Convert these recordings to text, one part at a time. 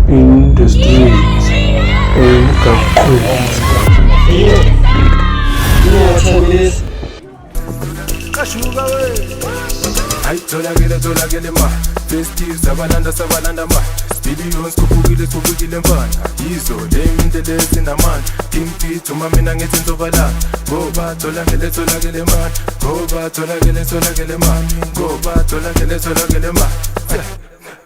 In the streets, eMgaqweni. Tholakele ma Festive sabalanda ma Billions kubukile mfana Yizo ley'ndlela ezinamandla King P uma mina ngithi ngizovala Ngoba tholakele man Ngoba tholakele man Ngoba tholakele man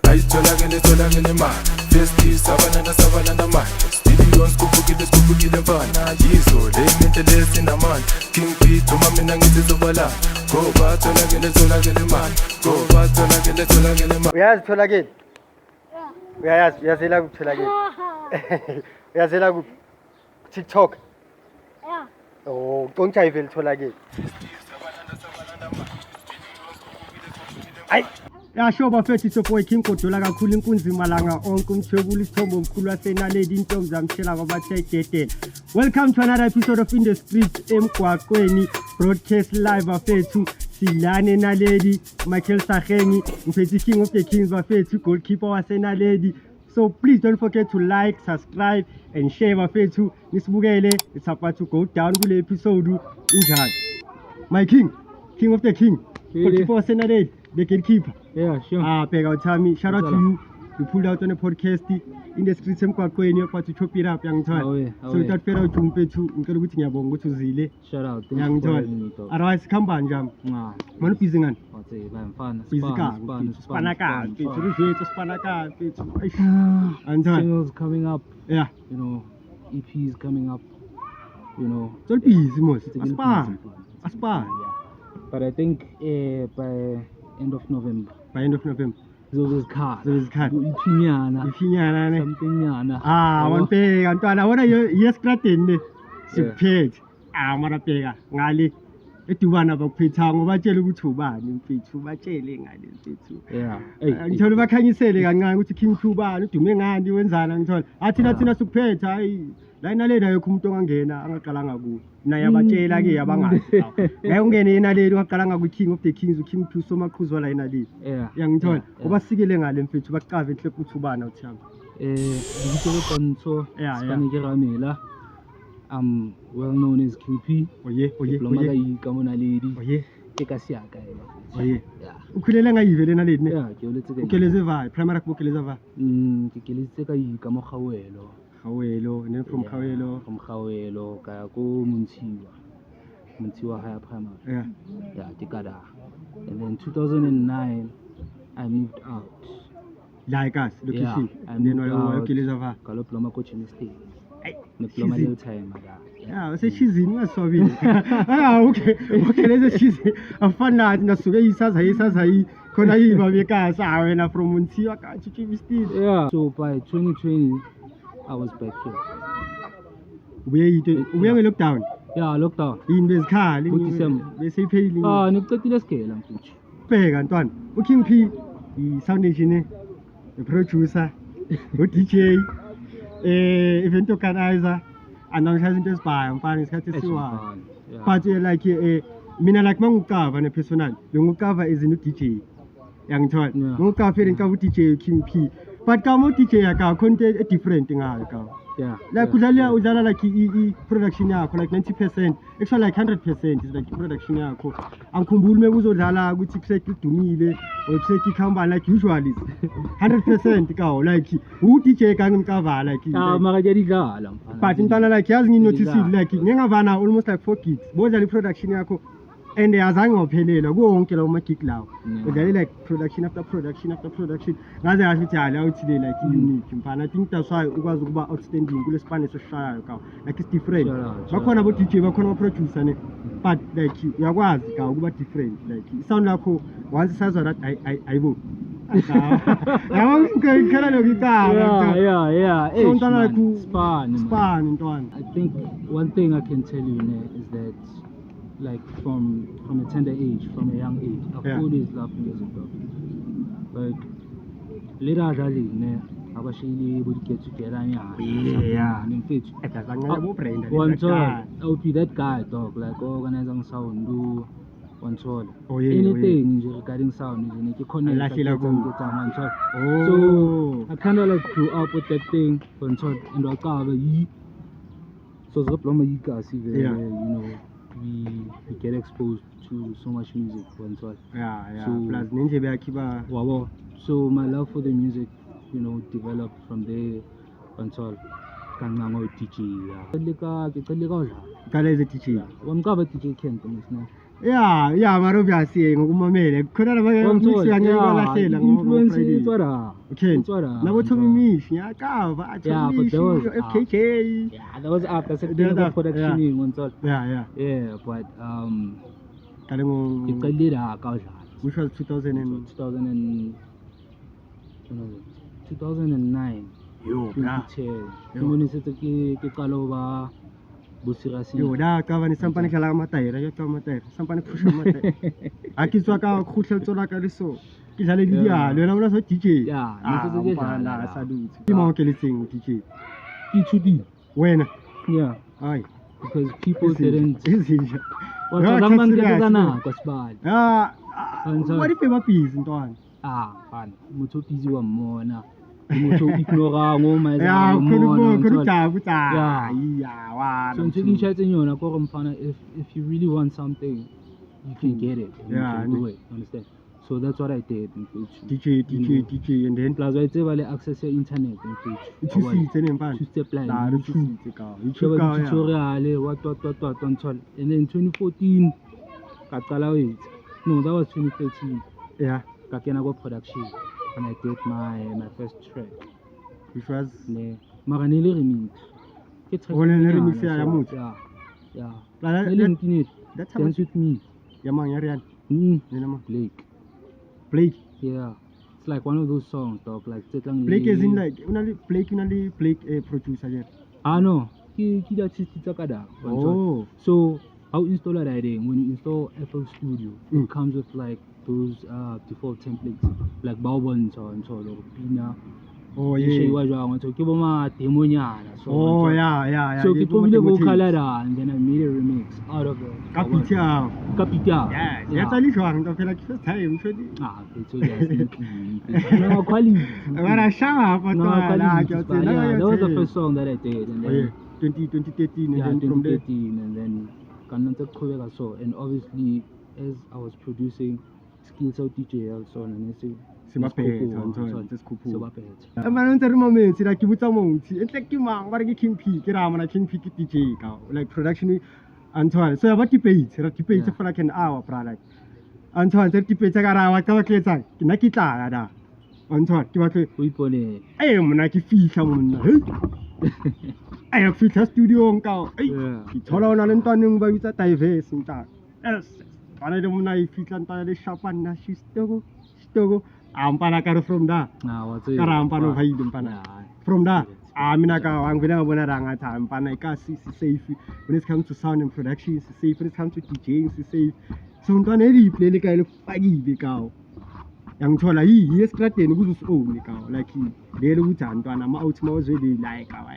Ay tholakele ma Festive sabalanda ma Billions kubukile mfana Yizo ley'ndlela ezinamandla King P uma mina ngithi ngizovala Ngoba tholakele man Ngoba tholakele man Uyazi Tholakele? Uyayazi, uyazela kuphi Tholakele? Uyazela kuphi? TikTok. Yeah. Oh, ucontshayive Tholakele. Hayi. Yasho bafethu soboy King Godola kakhulu inkunzi malanga onke umthwebula isithombo omkhulu waseNaledi intombi zamshela kwabathe dedela. Welcome to another episode of InTheStreets eMgaqweni broadcast live bafethu. Silane Naledi, Michael Sagengi, Mphetsi King of the Kings bafethu, goalkeeper waseNaledi. So please don't forget to like, subscribe and share bafethu. Nisibukele, it's about to go down kule episode injani. My king of the king, goalkeeper waseNaledi, the gatekeeper. Yeah, sure. Bheka uThami, shout out to you. You pulled out on a podcast in the streets eMgaqweni about to chop it up yangithola. So without further ado mfethu ngicela ukuthi ngiyabonga ukuthi uzile. Shout out. Yangithola. Otherwise khamba njani? Manje busy ngani? Wathi bayamfana. Busy ka. Spanaka. Mfethu spanaka mfethu. Anjani? Singles coming up. Yeah. You know, EPs coming up. You know. So busy mos. Aspire. Yeah. But I think by end of November. By end of November. Zozizikhala. Ifinyana ne. Something nyana. Wampeka ntwana wona yesitradeni ne. Sikuphethe. Mara bheka ngale edubana bakuphethanga ngobatshela ukuthi ubani mfethu batshele ngale mfethu. Yeah. Ngithola bakhanyisele kancane ukuthi King P ubani udume ngani wenzana ngithola. Thina sikuphethe hayi la Naledi ayekho umuntu ongangena angaqalanga kuyo. Naye abatshela ke abangazi. Ngeke ungene eNaledi ungaqalanga ku King of the Kings uKing P somaqhuzu la eNaledi. Yangithola. Obasikele ngale mfethu baqave enhle ukuthi ubani awuthanga. Ngithola konso. Sifanike ramela. I'm well known as King P. Oye. Diploma ka ikamo Naledi. Oye. Eka siyaka yena. Oye. Ukhulele ngayive le Naledi ne? Yeah, ke oletse ka. Ukeleze va, primary ku keleza va. Ke keletse ka ikamo Khawelo. Khawelo, and then from Khawelo. From Khawelo ka ko Muntiwa higher primary. Yeah, Tikada. And then 2009 I moved out. Like us, location. Yeah, and then ukeleza va. Ka lo diploma coaching state. Diploma le time ada. Yeah, useshizini ngaswabile. Okay, leze shizini. Afana nasuke isaza yi khona yiba bekasa wena from Muntiwa ka Chichibi state. Yeah. So by 2020 I was back here. Ubuye lockdown. Yeah, lockdown. Yini bezikhali December. Bese ipheli. Nikuqedile sigela mfuthu. Bheka ntwana. uKing P i-sound engineer, i-producer, u-DJ, event organizer, and angishaya into ezibhayo mfana isikhathi esiwayo. But like mina like mangukava ne-personal, ngukava as in u-DJ. Yangithola. Ngukava ngikava u-DJ uKing P. But kama DJ yaka content different ngayo ka. Yeah. Like udlala like production yakho like 90%, actually like 100% is like production yakho. Angikhumbuli mekuzodlala ukuthi kuseke idumile or kuseke ikhamba like usually 100% ka like u-DJ ka ngimkava like. Mara ke didlala mfana. But intana like yazi nginotice like ngingavana almost like 4 gigs. Bodlala production yakho. And azange ngophelela konke lawo ma gig lawo. Udlale like production after production after production. Ngaze ngathi hala uthile like unique mfana. I think that's why ukwazi ukuba outstanding kule span esoshayayo ka. Like it's different. Bakhona bo DJ bakhona producer ne. But like uyakwazi ka ukuba different like sound lakho once sizwa that ayibo. Yabo ngikhala lokitaba. Yeah. Span ntwana. I think one thing I can tell you is that like from a tender age, from a young age, I've always loved music though. Like later ne abashili would get together and in pitch. I would be that guy dog, like organizing sound, Control. Oh, yeah, Anything regarding sound, you connect. Oh. So I kind of like grew up with that thing, control, and I cover ye. So the problem you guys see there, Yeah. you know, we get exposed to so much music, control. Yeah. So Plus, ninja be akiba. wow. So my love for the music, you know, developed from there, control. Kangango DJ, Kala is a teacher. One cover DJ Kent, now. Yeah, Marubia saying, Umamele, could I have influences what okay. Now what to me, yeah, but there was FKK. yeah, that was after second production in one sort. Yeah, but which was 2009. Yo, Yo, da ka bane sampane kala mataira yo ka mataira sampane khusha mataira a ke tswa ka khutla tsola ka leso ke jale di dia le na bona so DJ yeah la sa dutse ke mo ke letseng DJ P2D wena yeah ai because people didn't what if you busy ntwana fine motho busy wa mmona motho ignora ngo ma yeah so ntsho tshetseng yona go mfana if you really want something you can get it and you can do it, understand? So that's what I did in DJ and then plus I tell access your internet in two-step line tutorial what and then 2014 no that was 2013 yeah ka kena go production and I did my first track which was Maranele remix remix ya motho yeah that's dance with me ya mang ya rian Blake yeah it's like one of those songs dog like Blake is in like Blake producer there no he artist tsaka oh so how install that when you install FL Studio it comes with like those default templates like Baobon and so Pina. Oh yeah. So give them a demo nyana. Oh yeah. So people will go color and then I made a remix out of it. Capital. Yeah. That's only one. I feel like first time. It's so just no quality. When I shower, but that was the first song that I did, and then 2013, yeah, and then 2013, and then and obviously as I was producing skills out DJ also and I say like King P, DJ, like production Antoine. So about debate for like an hour product. Antoine, debate I Nakita. Antoine, I am like a fish. I have feature studio on cow. It's all on Antonio by with a diverse in that. Yes, one of them I feature and shop and she's still Ampanakar from da. Karampano Haidempana. From da, Aminaka, Angana time, Panaka, safe. When it comes to sound and production, it's safe. When it comes to DJing, it's safe. So, Antonelli play the kind of faggy the cow. Young Tola, he is glad in who's own the cow, like he, they look and I'm out more really like our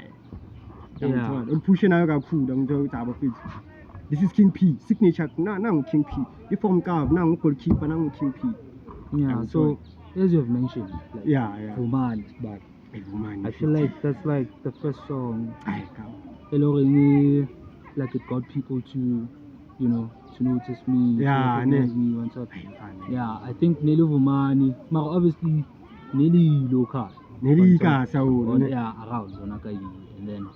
and pushing out our food and go to our feet. This is King P, signature, now King P. You form carve, now goalkeeper, now King P. Yeah, so as you've mentioned, like, Woman, but I feel like that's like the first song. Like it got people to, you know, to notice me, to recognize me and stuff. Yeah, I think Nelly Woman, but obviously Nelly local. Nelly so around and then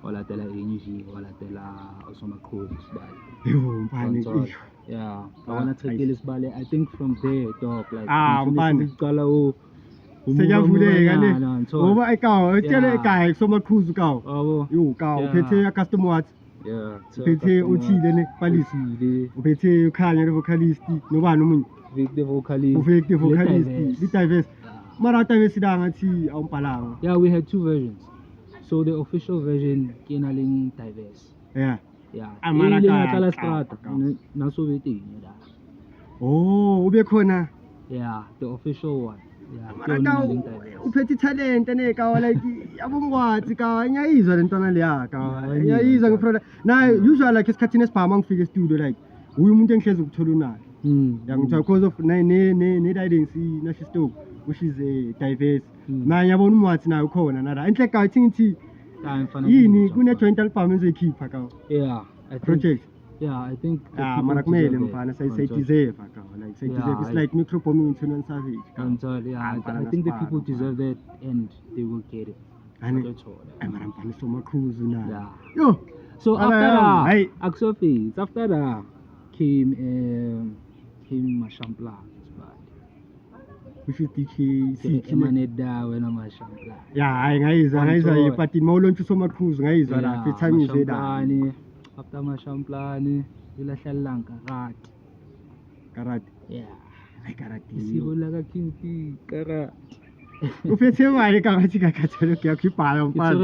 all I tell her energy, all I tell her also my codes, but yeah, I wanna take this ballet. I think from there, dog, like over a cow, tell a guy, so much cruise cow. You cow, pay a customer. Yeah, pay OT, then police, pay you can't vocalist, no one, the vocalist, the diverse. Yeah, we had two versions. So the official version, Kenaling diverse. Yeah. Yeah. Oh, Ubekona. Yeah, the official one. Yeah. Upeti talent and like Abungwa, now usually like his cutting palm figures studio like uye umuntu engihlezi ukuthola unayo ngithiwa because of ne-identity nashisto which is diverse manje yabona umwathi nayo khona nala enhle ka ngithi yini kune-joint album enzoyikhipha kawo project I think mara kumele mfana sayideserve kawo like sayideserve it's like microbombing in 21 Savage I think the people deserve that and they will get it. Mara mfana somakhuzu nayo yo so after that came Mashampla. Which is DJ Emaneda wena Mashampla. Ngayizwa epatini mawulontsha usomakhuzu ngayizwa la time izeda after Mashamplani ilahlala karate karate isiko laka King P karate uphethe mali kagathi kakatologi yakho ibhala mfana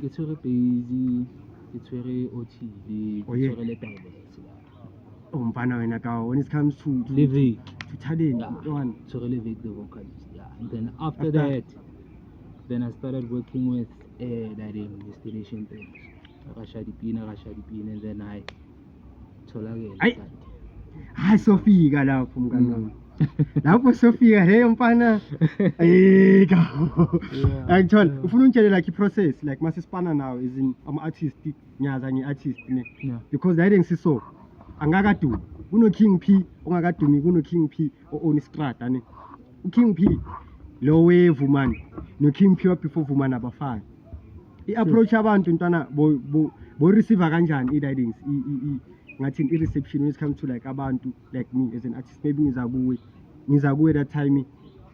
ke tshwere busy ke tshwere OTV ke tshwere le diverse mfana wena ka when it comes to living to talent one tshwere le the vocalist and then after that then I started working with that installation things Rashadipina and then I Tholakele Hit. Hayi sofika lapho mngani wami. Lapho sofika leyo mfana actually ufuna ungitshele like i-process like masisipana now is in ama-artist nyaza ngi-artist ne because that ngisiso angakadumi kuno King P ongakadumi kuno King P o-own strata ne uKing P lo wave man no King P before vumana abafana i-approach abantu ntwana bo receive kanjani i-guidance ngathi i-reception when it comes to like abantu like me as an artist maybe ngiza kuwe that time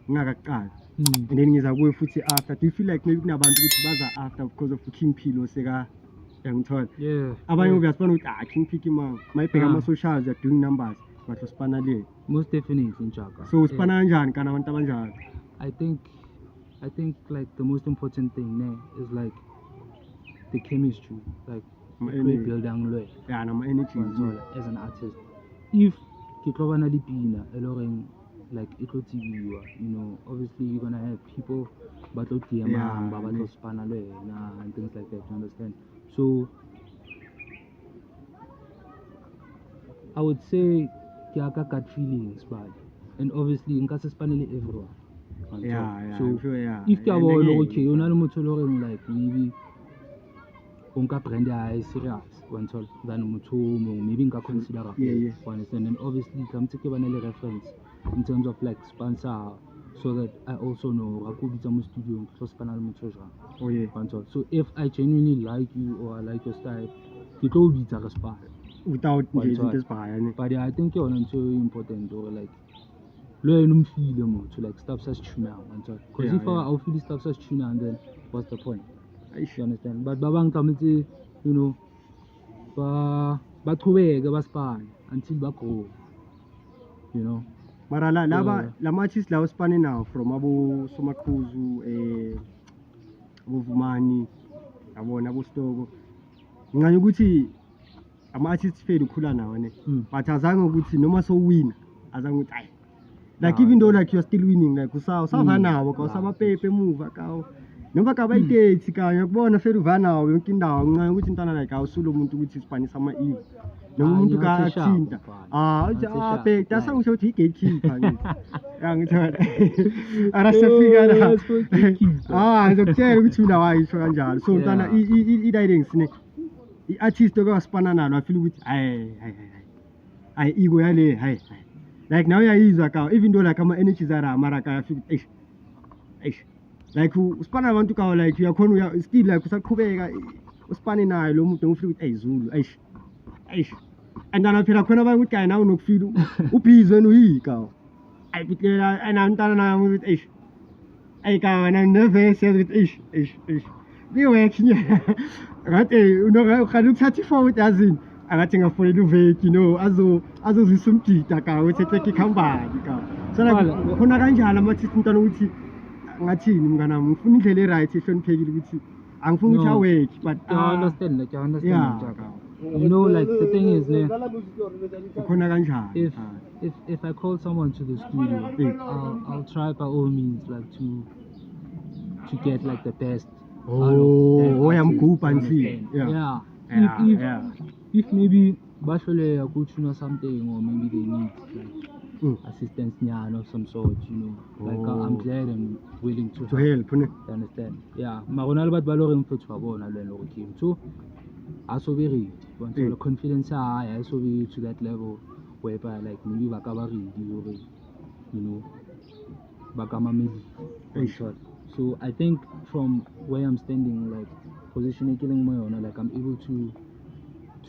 ngingakaqala and then ngiza kuwe futhi after do you feel like maybe kunabantu ukuthi baza after because of King P lo seka ngithola abanye ubuyasibona ukuthi King P kimanga mayibheka ama-socials are doing numbers but usipana le most definitely njaka so usipana kanjani kana abantu abanjani I think like the most important thing there is like the chemistry, like we build anglo nama energy as an artist. If Kitlobana Lipina, like you know, obviously you're gonna have people but and things like that, you understand? So I would say Kiaka got feelings bad. And obviously in Casa Spanelli everyone. So if you okay, you're not like maybe unka brand is serious one tall than maybe nka consider understand and obviously come take a reference in terms of like sponsor so that I also know I could be some studio so panel so if I genuinely like you or I like your style you go be a spy without this but I think you're so important or like learn feel to like stuff such tuna because if I feel stuff such tuna and then what's the point? You understand? But babang tamiti, you know, batuwega baspan until bako, you know. Mara la matches la uspani now from Abu Somakhuzu, Abu Vumani, Abu Stogo. Ngani ukuthi ama-artists fethu khula nawo ne but azange ukuthi noma so win azange ukuthi ayi like even though like you're still winning like usava nawo ka usamapepe emuva kawo noma ka bayidethi kanye kubona fethu vanawo yonke indawo nqane ukuthi intwana like awusulo umuntu ukuthi ispanisa ama-eve noma umuntu ka athinta uthi bhek dasa ngisho ukuthi i-gatekeeper ngithi ngithola arasefika la ngizokutshela ukuthi mina wayisho kanjalo so intwana i-guidance ne i-artist okwaspana nalo afeel ukuthi hayi ego yale hayi like now uyayizwa ka even though like ama-energies ara mara ka afeel eish like uspana abantu ka like uyakhona still like usaqhubeka uspane nayo lo muntu ngifeel ukuthi ayizulu eish and then phela khona baye ukuthi nawe nokufeel ubhizi wena uyika ayibitlela anantana nayo ukuthi eish ayika wena nervous ukuthi eish biwek nya ngathi unokhana ukuthatha i-forward yazini angathi ngafonela uveki no azozisa umgida ka wethethe ikhambani ka so like khona kanjalo amathisi intwana ukuthi ngathini mngana ngifuna indlela e-right ehloniphekile ukuthi angifuni ukuthi awake but I understand you know like the thing is khona kanjalo if I call someone to the studio I'll try by all means like to get like the best I'm cool and see if maybe Bashole akuchuna something, or maybe they need like assistance of some sort, you know. Like I'm glad and willing to help, you understand? Yeah. Marona bat baloring for Twabona and team too. I so very the confidence I so be to that level whereby like maybe bakabari you know bakamameli. So I think from where I'm standing, like positioning killing my own, like I'm able to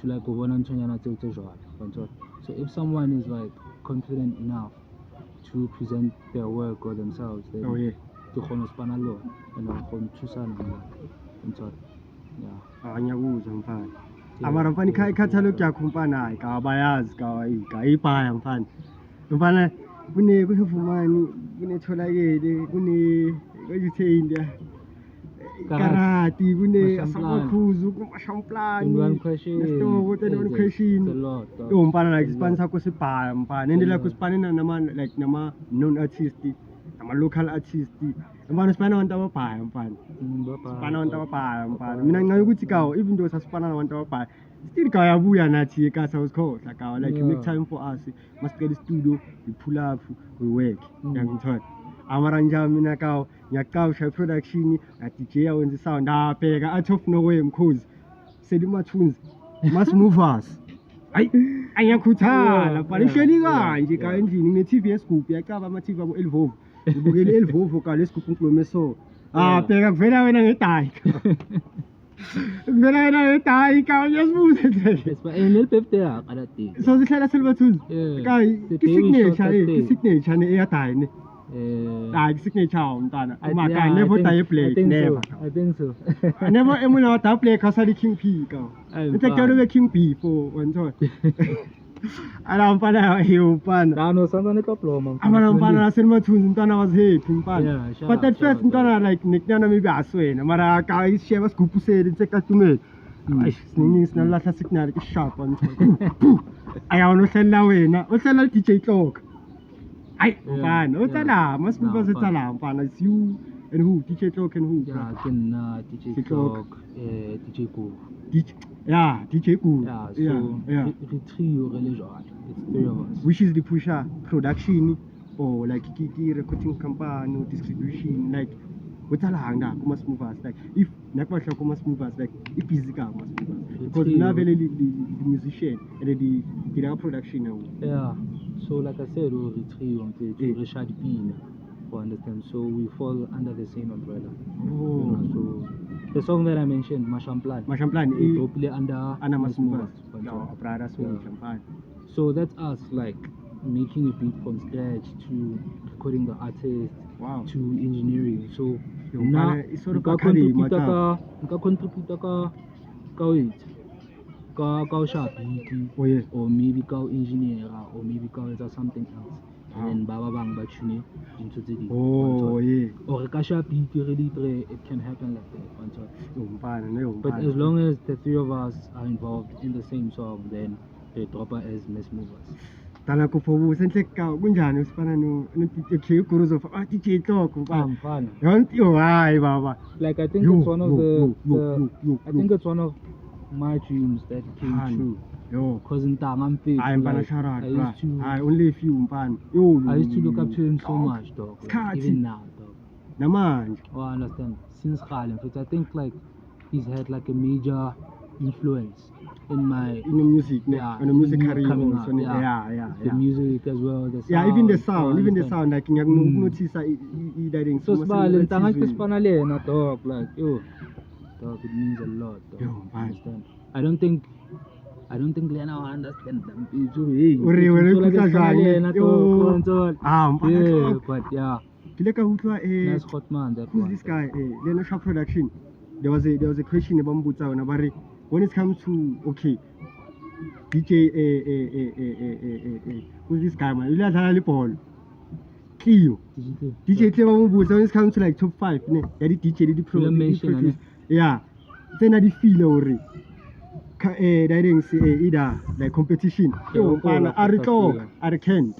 like go on and so if someone is like confident enough to present their work or themselves, then to span a lot and ngiyakuzwa mfana amara mfana ikhathalogi yakho mfana hayi kabayazi kayibhaya mfana kunevumani kunetholakele kujithenda karati kunesabakhuzu kumashamplani nesitoko 21 question yo mfana like isipani sakho sibhaya mfana and like usipani nama known artist nama local artist mfana sipana abantu ababhaya mfana sipana abantu ababhaya mfana mina ngincane ukuthi kawo even though sasipana nabantu ababhaya still kayabuya nathi ekhaya usikhohla kawo like you make time for us masicela studio we pull up we work ngiyangithola amara njalo mina kawo ngiyaqawusha production DJ awenza sound abheka out of nowhere mkhozi selimathunzi must move us ayakhuthala bhala ihleli kanje ka endlini ngine TV yesigubhu yacaba ama TV abo Elvovo ngibukele Elvovo ka lesigubhu nkulumeso bheka kuvela wena ngedayi kuvela wena ngedayi ka uyasibuza nje NL50 akade so sihlala selibathunzi kai isignature ne eyadayi signature mntana I never die black never I think so I never emuna wa die black asali King P ka into ke King B for wena ala mfana hiyo mfana no sandane kaploma amana mfana selimathunzi mntana was happy mfana but at first mntana like nikyana maybe aswena mara ka isheba sigubhu seli ntsekatumeni siningi sinalahla signal ke sharp mntana ayawona ohlela wena ohlela DJ Clock mfana utsala must be utsala mfana it's you and who DJ Clock and who DJ Clock DJ Go DJ Go the trio religion it's three of us which is the pusher production or like kiki recording company or distribution like utsala hanga kuma movers like if nakwahla kuma movers like busy ka kuma because now the musician and the production now so like I said we three on the Richard Pina for understand so we fall under the same umbrella so the song that I mentioned Mashamplan it play under Masmovers so that's us like making a beat from scratch to recording the artist to engineering so now contribute ka sharp or maybe ka engineer or maybe ka something else and then baba bang ba tune into the or ka sharp really it can happen like that but as long as the three of us are involved in the same song then they drop us as Miss Movers tala kuphobusa enhleka kunjani usifana no DJ Gurus of DJ Clock mfana yonto hayi baba like I think it's one of the I think it's one of my dreams that came true because in I'm fit I only a few mfana I used to look up to him so much dog like, even now dog namanje I understand since Khalem I think like he's had like a major influence in the music in the music career also the music as well the sound, even the sound like notice I so spana lena dog like dog it means a lot dog understand I don't think Lena will understand them but yeah nice hot man that who's this guy Lena Shop Production there was a question about Mbutsa when it comes to okay DJ who's this guy man you ball Cleo DJ Cleo when it comes to like top 5 the DJ the pro then I feel already either like competition are Kent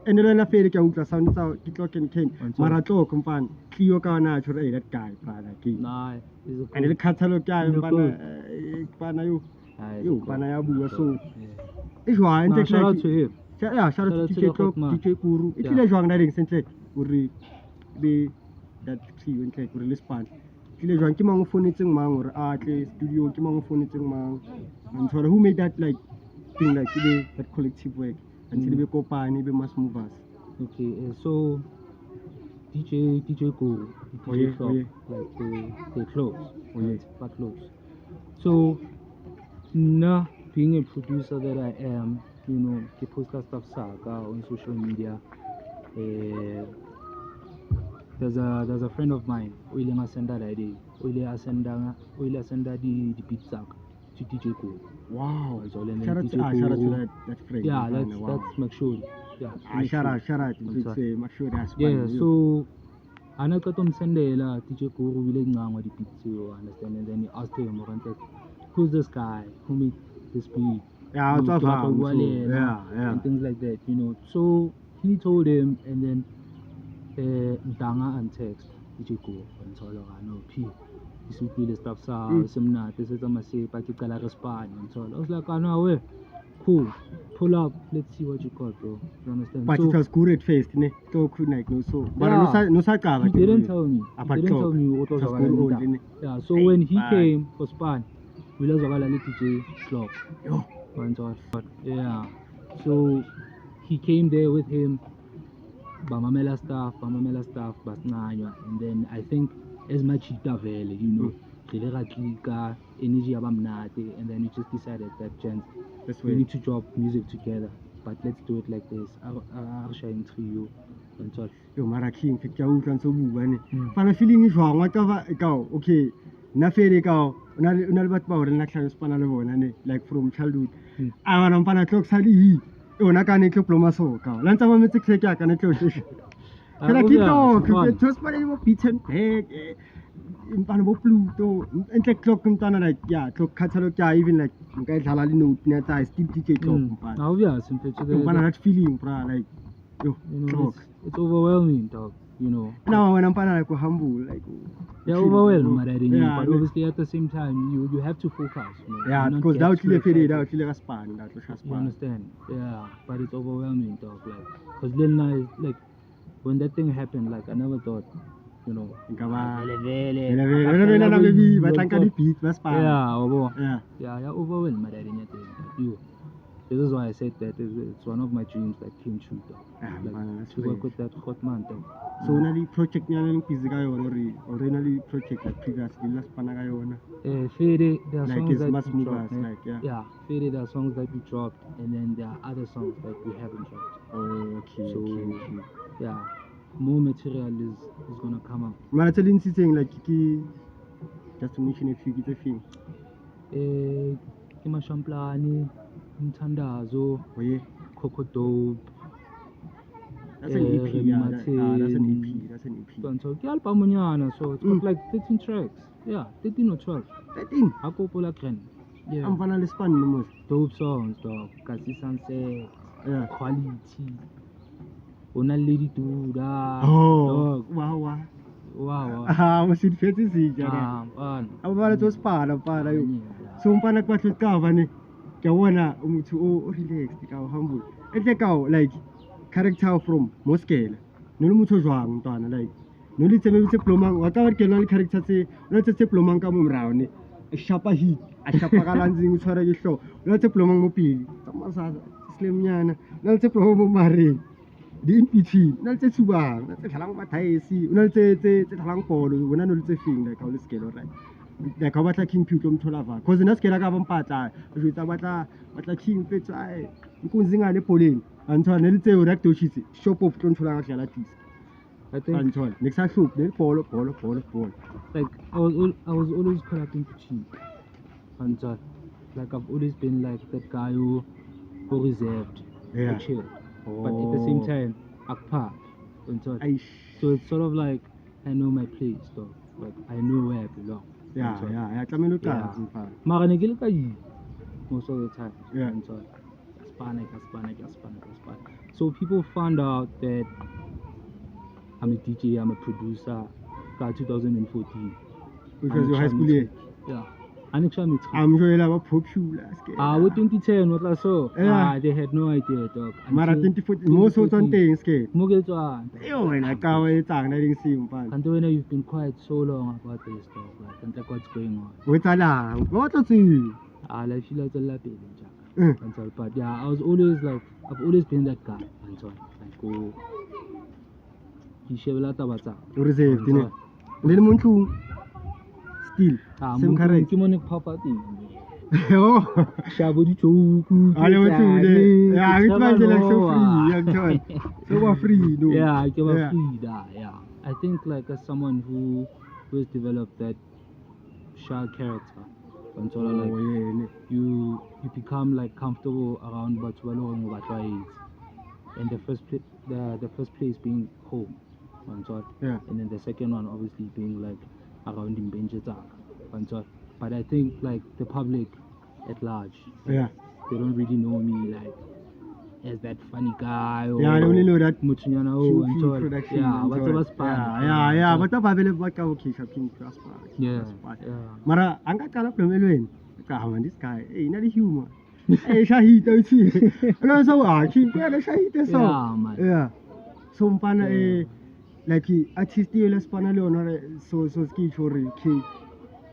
and then I feel like sound Clock and Kent Marato compan Cleo kana that guy and the catalog guy pana you pana yabu so e jwang Nah, ntle shout out to him. yeah, shout out to the DJ hot man. DJ Guru. It Yeah. is jwang na ding sentle uri be that trio ntle uri le span. It is jwang ke mang o fonetseng mang ore a tle studio ke mang o fonetseng mang. And so who made that like thing like that collective work until be kopane be mass movers. Okay, so DJ Go, DJ Flop, yeah. like they close, Oh, yeah. but close. So now being a producer that I am, you know, ke posta stuff saga on social media. There's a friend of mine, Oile Asenda Lady, Oile Asenda the pizza to DJ Go. Wow. So, and then Shout out DJ to Go, that friend. yeah, Wow. that's McShorty. Yeah, Shout out I'm to sorry. make that's Yeah, so ana ka tom sendela DJ Guru wile ngangwa di pizza, you understand, and then he asked him, who's this guy who made this beat? yeah, it's You know, also Tlapa Wale, yeah. and things like that, you know. So he told him, and then Danga and text DJ Guru and so on. No, P. This would be the stuff. So this is a massive particular response and so on. I was like, I know where. Cool, pull up, let's see what you got, bro. You understand? But so, it was good at first, ne? So cool like no so. But Yeah. no sa ka. he didn't tell me. Apart He didn't tell talk. me what was It was going good on. old, Yeah. So Hey, when he bye. came for Span, we was about DJ Flop. Yo. Yeah. So he came there with him. Bamamela stuff, Basnanya, and then I think as much valley, you know, energy abamnate, and then we just decided that gents, That's we way. need to drop music together, but let's do it like this. I'll shine through you and so. Yo mara king ke tja utlwa ntse o bua ne. Mm. Fana feeling e jwang wa taba e kao. Okay. Na fere kao. Una le batho ba hore nna tlhalo spana le bona ne like from childhood. Mm. A bana mpana clock sali. Yona ka ne tlo ploma so kao. La ntse ba metse ke ya ka ne tlo sheshe. Kela ke talk, ke tospa le mo beaten back. Impana bo Pluto. Entle clock mntana like yeah, clock catalog ya even like nka dlala le note ne tsa still DJ clock mpana. Now we are simply to Mpana that feeling bra like yo you know, clock. it's overwhelming, dog. You know. Now when I'm like humble, like Yeah, overwhelmed, but yeah, obviously at the same time you have to focus. You know, yeah, not because get that too will feel excited. that will span, that will You span. understand? Yeah, but it's overwhelming, dog. Like, cause Lil is like, when that thing happened, like I never thought, you know. Yeah, Yeah, overwhelmed, my dad. You. This is why I said that it's one of my dreams that came true, dog. Yeah, man, that's To work great. with that hot man, dog. so only project nyana busy ka yona or only project like previously last pana ka yona. Fede, there are Like songs it's that mass we movers, dropped, like, yeah. Yeah, Fede, there are songs that we dropped, and then there are other songs that we haven't dropped. Oh, okay, So, okay. yeah, more material is gonna come out. Mara telling saying like ki just to mention a few good things. Kimashamplani, Mtandazo, Oh yeah, Coco Dope. that's an EP. Yeah, that's an EP. That's an EP. So, album, so it's got Mm. like 13 tracks. Yeah, 13 or 12. 13. Akopola Kren. Yeah. I'm gonna span the most. Dope songs, dog. Kasi Sunset. Yeah. Quality. Naledi Duda. Oh, Dog. wow. Wow. Ah, mas it fits is jana. On. Aba bala to para yo. Yeah. So mpana kwa tlotla bane. Ke bona umuthu o relaxed ka o humble. Etle ka like character from Moskele. No le mutho jwang ntwana like no le tsebe tse plomang wa ka ba ke na le character tse no tse plomang ka mo mrao ne. E shapa hit, a shapa ka lanzing o tshwara ke hlo. No tse plomang mo pili. Tsamasa slim nyana. No tse plomang mo mareng. Di in between. No tse tsubang, no tse tlhalang ba thaesi, no tse tlhalang polo, bona no tse fing like ka o le skele right. Like how batla king pute umthola cause na skela ka bampatla o jwetsa batla king fetsa ai nkunzi ngale poleni antwa ne litse o recto chisi shop of tlhola ga dlala tisi I think antwa next a shop ne bolo like I was always caught up into cheap. And like I've always been like that guy who reserved, Yeah. who chill. But at the same time, akpa. Aish. So it's sort of like I know my place, though. Like I know where I belong. Yeah tlamelo Yeah. ka mfa Mara ne ke le ka yi most of the time. Yeah. And so Spana. So people found out that I'm a DJ, I'm a producer. Got 2014. which I'm was a your high school Chinese year. kid. Yeah. I'm sure they were popular. With 2010, what I saw, Yeah. they had no idea, dog. Mara 2014, most of the things, ke. Mugelzwa. Yo, when I can't wait, I'm not even seeing fun. And when you've been quiet so long about this stuff, like, and like what's going on. What's alarm? What's you? I feel like a lapid in Jack. And so, but yeah, I've always been that guy. And so, like, go. You share a lot about that. Reserved, you know. Little moon still. Same correct. Kimonic papa thing. Oh, Shabudi choku. I never do that. Yeah, it's like so free, young child. So free, no. Yeah, free, yeah. I think like as someone who has developed that shy character, and so like you become like comfortable around what's well and the first place being home, and so and then the second one obviously being like around in Benjetag, and so. But I think like the public at large, they don't really know me like as that funny guy. Or I only know that Mutunyana production. But the Bible what okay shopping class. Mara anga kala pemelwen. Kaman this guy. Hey, not humor. Hey, Shahid, don't see. And so king the Shahid so. Yeah. So mpana like artist le spana le ona so ski chori ke.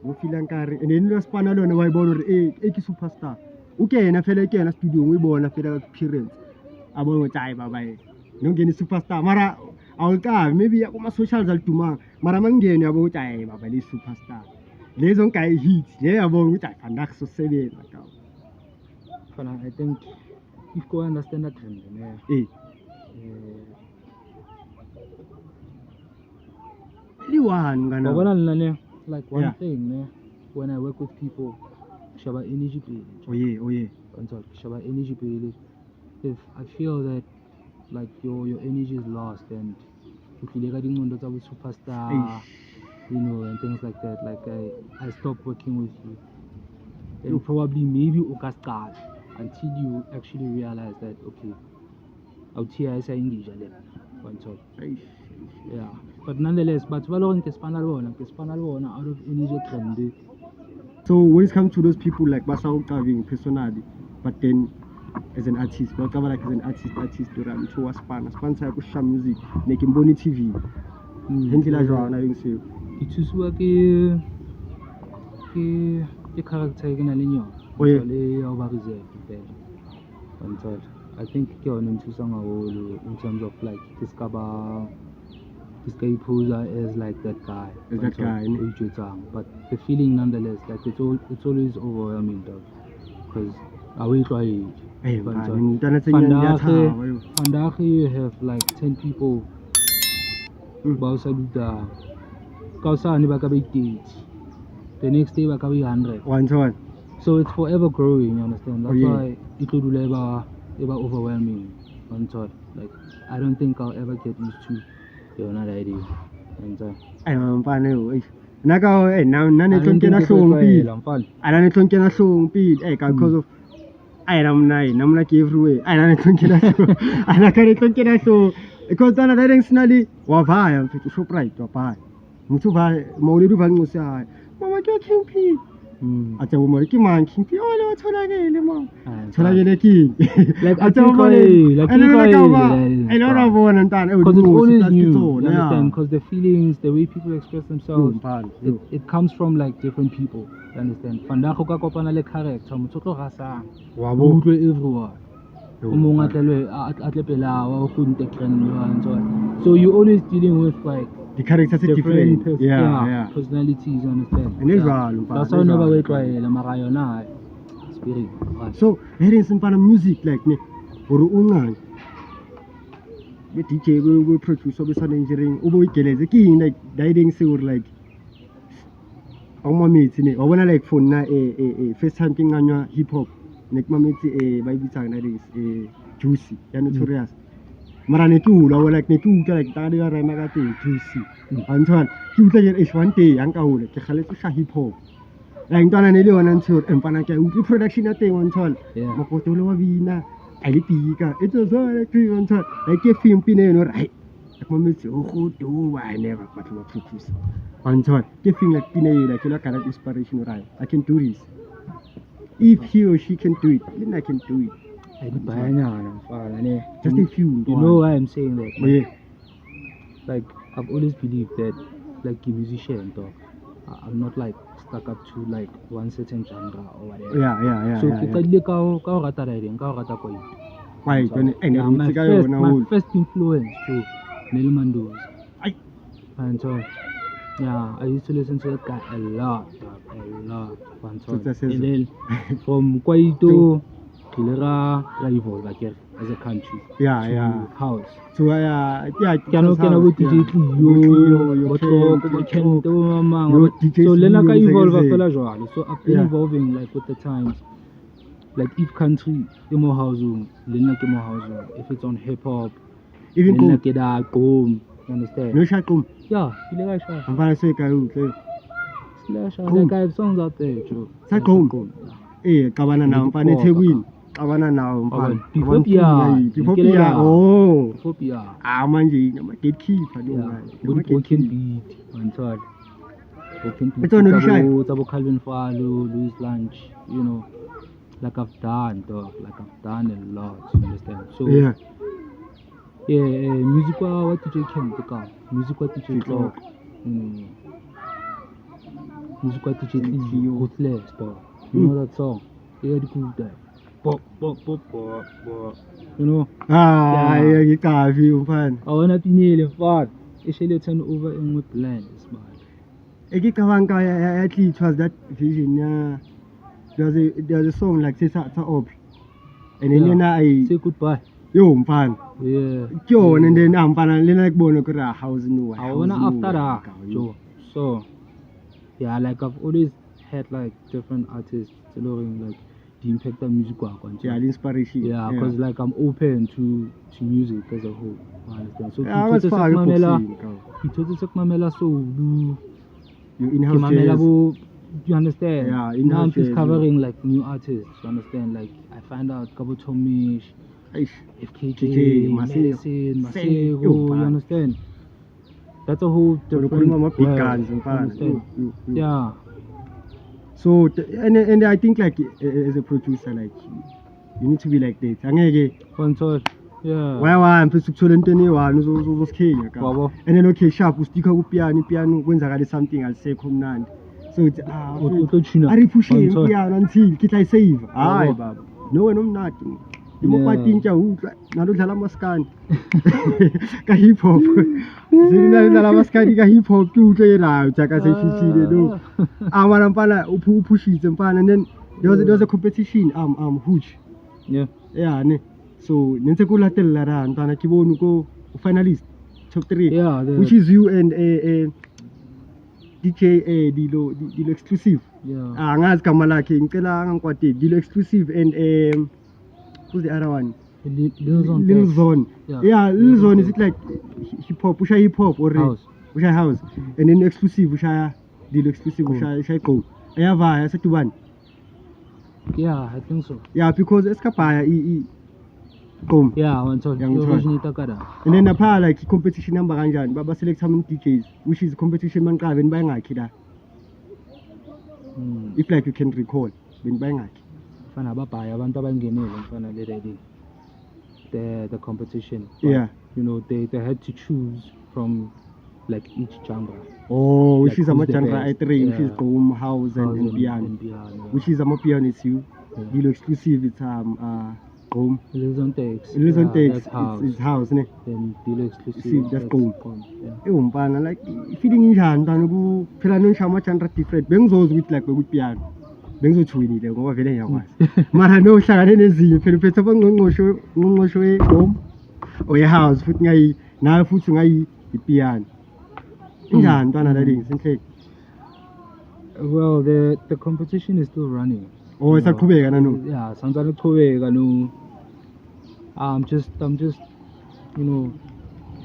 Mo filang kare and then le spana le ona wa bona re ke superstar. Okay, na fela ke na studio we bona fela appearance. Abo ngotshaya babaye nongeni superstar mara awuka maybe kuma socials altuma mara mangeni yabo ngotshaya baba le superstar lezo ngai hit le yabo ngotshaya fandak so sebenza ka fana. I think if you understand that trend liwan ngana like one thing when I work with people shaba energy pay shaba energy pay. If I feel that like your energy is lost and if you like a superstar, you know, and things like that, like I stop working with you. And probably maybe you start until you actually realize that okay, out here I say English yeah. But nonetheless, but out of energy trend. So when it comes to those people like Basau Kaving personally, but then as an artist, but like as an artist to run to a sponsor music, making Bonnie TV. Hentila Joan, I think so. It's just work a character in a linear. I think you're into some in terms of like this guy poser is like that guy. Is that guy? But the feeling nonetheless, like it's always overwhelming though. Because I will try it. Vandaag you have like 10 people Bausaluta Kausani Bakabi 80. The next day Bakabi 100. So it's forever growing, you understand? That's why it will ever overwhelming. Like I don't think I'll ever get used to another idea. I don't know. Naka now none of them so beat. I don't think I so beat because of I am like everywhere. I don't think I can't so because then I didn't snally wavai and to so bright to buy. Mutuba Molidu Vangusa, Mama King P. I tell Moriki man, King P. Oh, Tholakele Hit. Like I tell money, like I don't have one and done. Because it's always new, understand? Because the feelings, the way people express themselves, it comes from like different people. You understand? Fandako ka kopana le character, motho rasa. Wa bo everywhere. Umong atlepela wa go and so on. So you're always dealing with like the characters are different. Personalities, you understand? And that's how never wait la marayona. Spirit. So here is some music like ne or ungang. The DJ will produce so some engineering. Ubo ikeleze ki like guiding say or like mates ne wa bona like phone na first time ke nganywa hip hop ne ke mametse ba ibitsang na this juicy ya notorious mara ne tu la like ne tu like ta dia rema ka teng juicy antwan ke utla ke one day yang ka hole ke khaletse sha hip hop like ntwana ne le yona ntho empana ke utli production ya teng onthola mokotolo wa bina a le pika it's so like onthola like ke film pine no right like mama say oh do I never but I'm a producer and so the thing like like you know kind of inspiration right I can do this if he or she can do it then I can do it just a few you know why I'm saying that oh, yeah. Like I've always believed that like a musician dog I'm not like stuck up to like one certain genre or whatever so why my first influence too Nelmandos and so yeah I used to listen to that guy a lot and then from Kwaito Kilera rival like as a country house so yeah can go DJ so lena ka evolve fela jwalo so I've been evolving like with the times like if country more house lena ke more house if it's on hip hop even lena ke da boom you understand no shaqum yeah ile ga sha I'm gonna say ka utle like I have songs out there Joe Saqum qabana nawo mfana eThekwini qabana nawo mfana Before manje ama gatekeeper lo working beat until it's on the shy Tabo Calvin Falo Louis Lunch you know like I've done a lot you understand so music what DJ Ken to come music what DJ Clock music what DJ Ruthless you know that song the cool there pop you know you can't feel fun I wanna be nearly far actually turn over in with blend smart at least was that vision there's a song like say up and then I say goodbye yo mfana and then mfana lena kubona ku ra house no I wanna after that Joe so yeah like I've always had like different artists like the impact of music the inspiration because like I'm open to music as a whole understand so Mamela so you in-house you understand now I'm discovering like new artists you understand like I find out Kabo Tomish FKJ Masego you understand that's a whole different yeah so and I think like as a producer like you need to be like that angeke control yeah why mfisukuthola into eniyi-1 uzosikhinya ka and then okay sharp ustika ku piano kwenzakala something alisekho mnandi so it's ariphushe piano until kitla save hayi baba no nomnati imopatintja utla nalodlala amaskandi ka hip hop zinalala amaskandi ka hip hop utla yena jaka sefitile no amana mpana uphushitse mpana and then there was a competition huge yeah ne so nentse ku latella ra ntana ke bone ko finalist top 3 which is you and DJ Dilo exclusive angazi kama lakhe ngicela ngikwade Dilo exclusive and who's the other one Lil Zone Lil Zone is it like hip hop usha hip hop or usha house and then exclusive usha Dilo exclusive usha go ayava yasatubani I think so because escapaya Boom. And then apha like competition number kanjani baba select some DJs which is competition manqabe nibayengakhi la if like you can recall benibayengakhi mfana ababhaya abantu abangenele mfana le the competition you know they had to choose from like each genre which is ama genre I3 which is boom house and piano which is ama piano is you Dilo exclusive it's home Listen takes it's house ne then Dilo exclusive that's cool umpana like feeling injani ntana ku phela nonshama genre different bengizoza ukuthi like ku piano bengizothwinile ngoba vele ngiyakwazi mara no hlangane nezinye phela phethe ngqongqosho home or house futhi ngayi nawe futhi ngayi ipiano injani ntana la things inhle well the competition is still running isaqhubeka nano sanzana uqhubeka no I'm just you know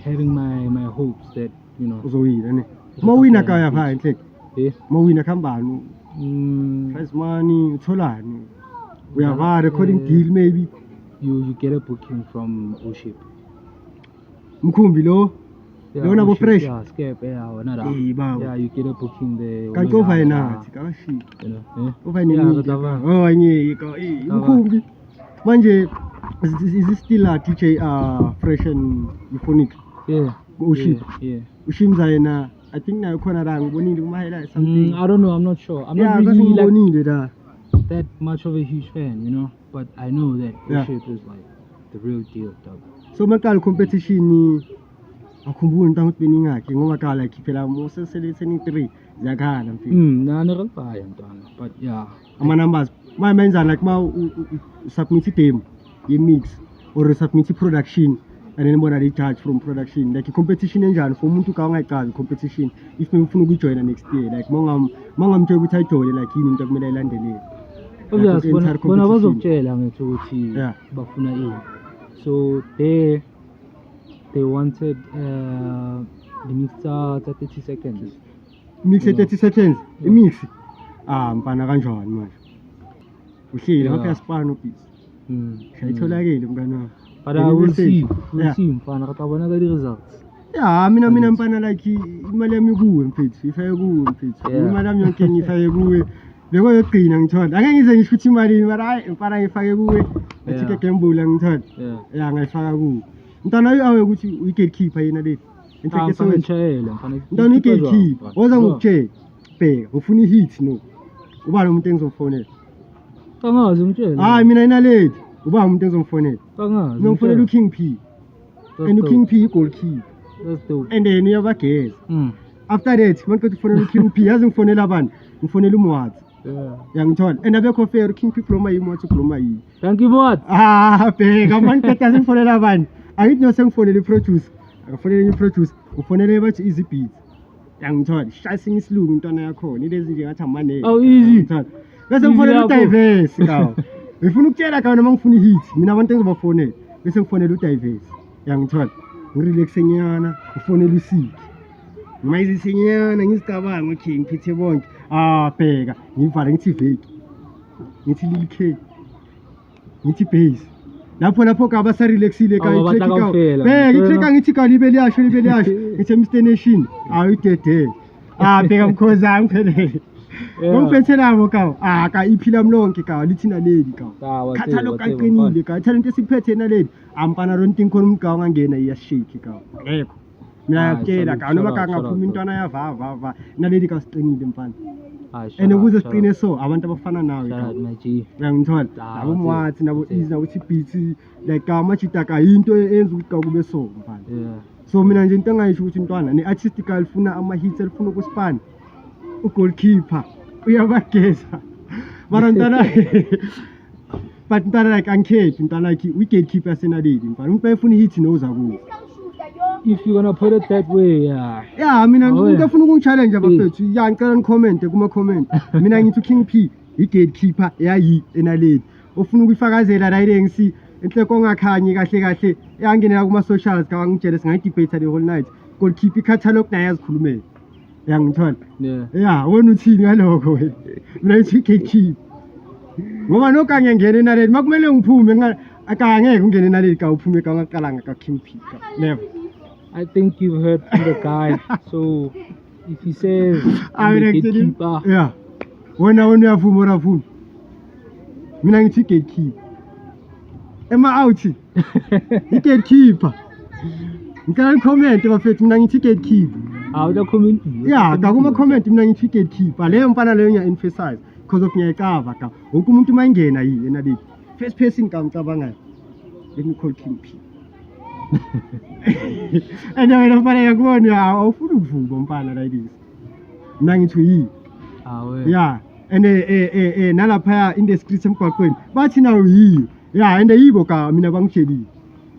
having my hopes that you know uzowina ne mawina ka yapha inhle mawina khambani prize money utholani uyava recording deal maybe you get a booking from Oship mkhumbi lo Yona bo fresh. Yeah, scape, yeah, or not. Eh, baba. Yeah, you get a booking there. Kanti over nathi kashi. You know, Over yeah, nini? Dava. Oh ngeke umkhumbi. Manje is it still a DJ fresh and euphonic? Yeah. Uship. Yeah. Ushimza yena I think na khona la ngibonile kuma highlight something. I don't know, I'm not sure. I'm not really like that much of a huge fan, you know, but I know that Uship is like the real deal, dog. So makala competition akhumbula into ukuthi beningakhe ngoba kala ikhiphela mosesele 3 zakhala mfethu. Na ngiqabaya mntwana, but yeah. Ama numbers mayenza like submit demo ye mix or submit production and then bona they charge from production like competition enjani for umuntu ka ungayiqali competition if ufuna ukujoina next year like mangamtshela ukuthi ayijole like yini into kumele ayilandelele. Obviously bona bazokutshela ngithi ukuthi bafuna ini. So they wanted the mixer 30 seconds. Mix 30 seconds. Mix. Mpana kanjani manje? Uhlile ngapha yasipana ubisi. Shayitholakele mngana. But I will see. We'll see mfana katabona ka results. Yeah, mina mpana like imali yami kuwe mfethu. Ifaye kuwe mfethu. Imali yami yonke ngifaye kuwe. Beko yogcina ngithola. Angeke ngize ngisho ukuthi imali mara mpana ngifake kuwe. Ethi ke gamble ngithola. Yeah, ngayifaka kuwe. Mntana awe ukuthi uyi-gatekeeper yena lethi. Mfana ngitshayela mfana. Mntana uyi-gatekeeper. Woza ngokutshela. Bheka, ufuna i-hit no. Ubani umuntu engizofonela? Kangazi ngitshela. Hayi mina inaledi. Ubani umuntu engizofonela? Kangazi. Ngiyomfonela uKing P. And uKing P i-goalkeeper. That's dope. And then uyabageza. After that, manje kuthi ufonela uKing P, yazi ngifonela abantu. Ngifonela umwathi. Yangithola. And abekho fair uKing P kukhuluma yimi wathi ukhuluma yini. Thank you what? Bheka manje kade ngifonela abantu. Angithi nose ngifonela i-producer. Akafonela i-producer. Ufonele bathi easy beats. Yangithola. Shasing isilungu intwana yakho. Ilezi nje ngathi amane. Oh easy. Bese ngifonela uDiverse kawo. Ngifuna ukutshela kawo noma ngifuna i-hit. Mina abantu engizobafonela. Bese ngifonela uDiverse. Yangithola. Ngirelaxenyana, ngifonela uSiki. Ngimayizisenyana ngizicabanga okay ngiphethe bonke. Bheka, ngivala ngithi veki. Ngithi Lil K. Ngithi bass. Lapho ka basa relaxile ka i-track ka. Bheka i-track ngithi ka libe liyasho. Ngithi Mr Nation, ayidede. Bheka mkhoza ngiphelele. Ngomfethe labo ka. Ka iphila mlonke ka lithi Naledi ka. Catalogue aqinile ka. Talent esiphethe Naledi. Ampana ronting khona umuntu ka ungangena iyashake ka. Ngekho. Mina yakutshela ka noma ka ngaphuma intwana yava. Naledi ka siqinile mfana. And ukuze siqine so abantu abafana nawe ka. Ngiyangithola. Labo mwathi nabo easy nabo thi beats like ka machita ka into eyenza ukuthi ka kube so mfana. So mina nje into engayisho ukuthi intwana ne-artistical funa ama-hits elifuna ukusipana. Goalkeeper uyabageza mara ntana but ntana like angikhethi ntana like uyi-gatekeeper yaseNaledi mfana umuntu bayefuna i-hit noza kuyo. If you're gonna put it that way, mina umuntu afuna ukungi-challenge abafethu ngicela ni-comment kuma-comment mina ngithi uKing P i-gatekeeper yayi eNaledi ofuna ukuyifakazela la ile ngisi enhleko ongakhanyi kahle yangenela kuma-socials ka ngitshele singayidebate the whole night goalkeeper i-catalogue naye yazikhulumela. Yangithola. Wena uthini ngalokho wena? Mina ngithi gatekeeper. Ngoba nokange ngene eNaledi makumele ngiphume akangeke ungene eNaledi ka uphume ka ngaqalanga ka King P. Never. I think you've heard from the guy. So if he says gatekeeper. Wena uyavuma uravuma. Mina ngithi gatekeeper. Ema out. I-gatekeeper. Ngicela comment bafethu mina ngithi gatekeeper. Comment. Ka kuma-comment mina ngithi gatekeeper. Leyo mfana leyo ngiya-emphasize because of ngiyayicava ka. Wonke umuntu mayingena yi eNaledi. First person ka ngicabangayo. Let me call King P. And wena mfana yakubona awufuna ukuvuma mfana like this. Mina ngithi yi. And nalapha InTheStreets eMgaqweni bathi nawo yiyo. And yibo ka mina bangitshelile.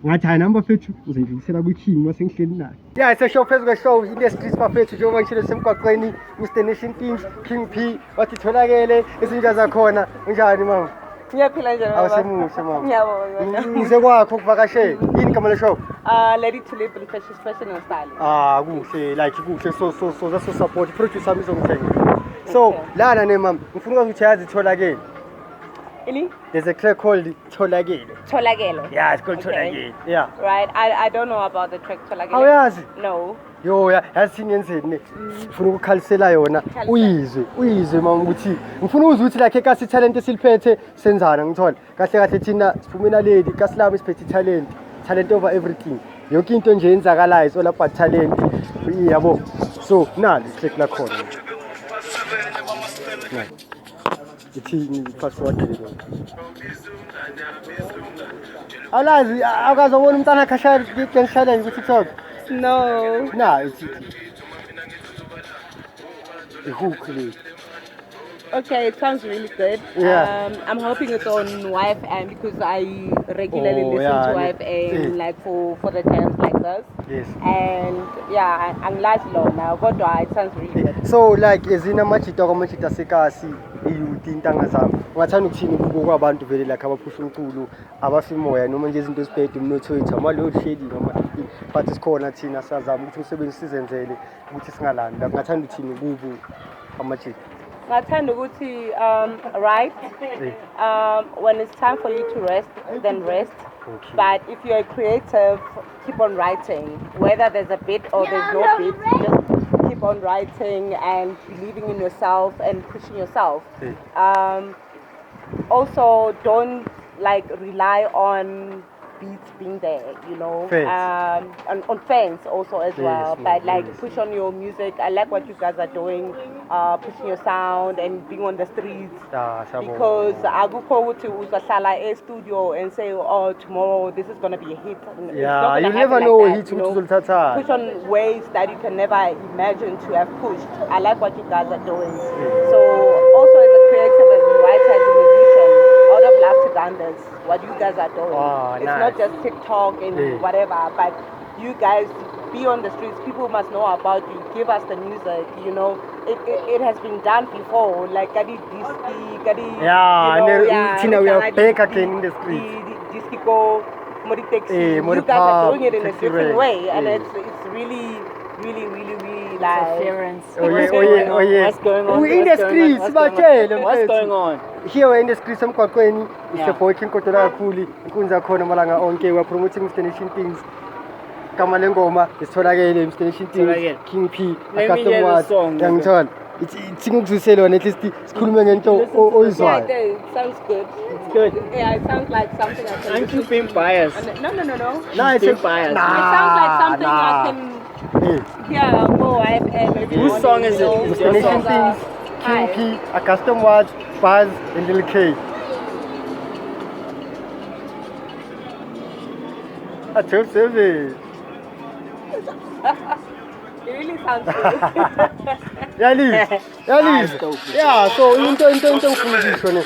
Ngathi hayi namba fethu uzengidlulisela ku-King mase ngihleli naye. Seshow phezu kwe-show InTheStreets bafethu njengoba ngishilo semgwaqweni Mr Nation King P wathi Tholakele izinja zakhona njani mama? Ngiyaphila njani baba? Awusemuhle mama. Ngiyabonga. Ngize kwakho ukuvakashela. Yini igama le-show? Lady to live with fashion and style. Kuhle like kuhle so that's so support producer wami izongithenga. So lana ne mama ngifuna ukuthi yazi Tholakele. Ili? There's a track called Tholakele. Tholakele. Yeah, it's called Okay. Tholakele. Yeah. Right. I don't know about the track Tholakele. How yazi? No. Yo yazi ngenzeni ngifuna ukukhalisela yona uyizwe mama ukuthi ngifuna ukuzwa ukuthi like ekasi talent esiliphethe senzana ngithola kahle kahle thina siphuma eNaledi kasilabo isiphethe talent over everything yonke into nje yenzakalayo it's all about talent yabo so nali click la khona ithi fast forward alazi akazobona umntana khashaya ngishaya ku TikTok. No. Nah, it's a hook. Okay, it sounds really good. Yeah. I'm hoping it's on YFM because I regularly listen to YFM like for the times like this. Yes. And yeah, I'm glad now. But it sounds really good. So like ezina machita sekasi iyuthi intanga zami. Ngathanda ukuthini kubo kwabantu vele like abaphusha umculo, abafimoya noma nje izinto esibhede umnotho wethu ama load shedding noma but isikhona thina sazama ukuthi umsebenzi sizenzele ukuthi singalandi. Ngathanda ukuthini kubo amachita. Right. When it's time for you to rest, then rest. Okay. But if you're creative, keep on writing. Whether there's a bit or there's no bit, just keep on writing and believing in yourself and pushing yourself. Also, don't like rely on beats being there, you know. On fans also as well. But like push on your music. I like what you guys are doing, pushing your sound and being on the streets. Because I go to a studio and say, oh, tomorrow this is gonna be a hit. Yeah, you never know like hits you know? Push on ways that you can never imagine to have pushed. I like what you guys are doing. So also as a creative, as a writer, as a musician, out of love to Ganders, what you guys are doing. It's not just TikTok and whatever, but you guys be on the streets. People must know about you. Give us the music, you know. It has been done before, like Gadi Diski, Gadi. We are back again in the streets. Disco, Moditex. You guys are doing it in a different way, and it's really like interference. What's going on? We're in the streets, What's going on? Here we're in the streets eMgaqweni. It's the boy King Tholakele Hit. Inkunza khona malanga onke. We're promoting destination things. Kama lengoma isitholakele destination things. King P. Let me hear the song. Yangithola. It's ngikuzwisela wena at least sikhulume ngento oyizwayo. Yeah, it sounds good. It's good. Yeah, it sounds like something I can. I'm keeping biased. No. Nah, Keeping biased. It sounds like something I can hear more. Whose song is it? Destination things. King P. A custom watch. Buzz and Lil K. I told you. It really sounds good. Yeah, so into ngifundisho ne.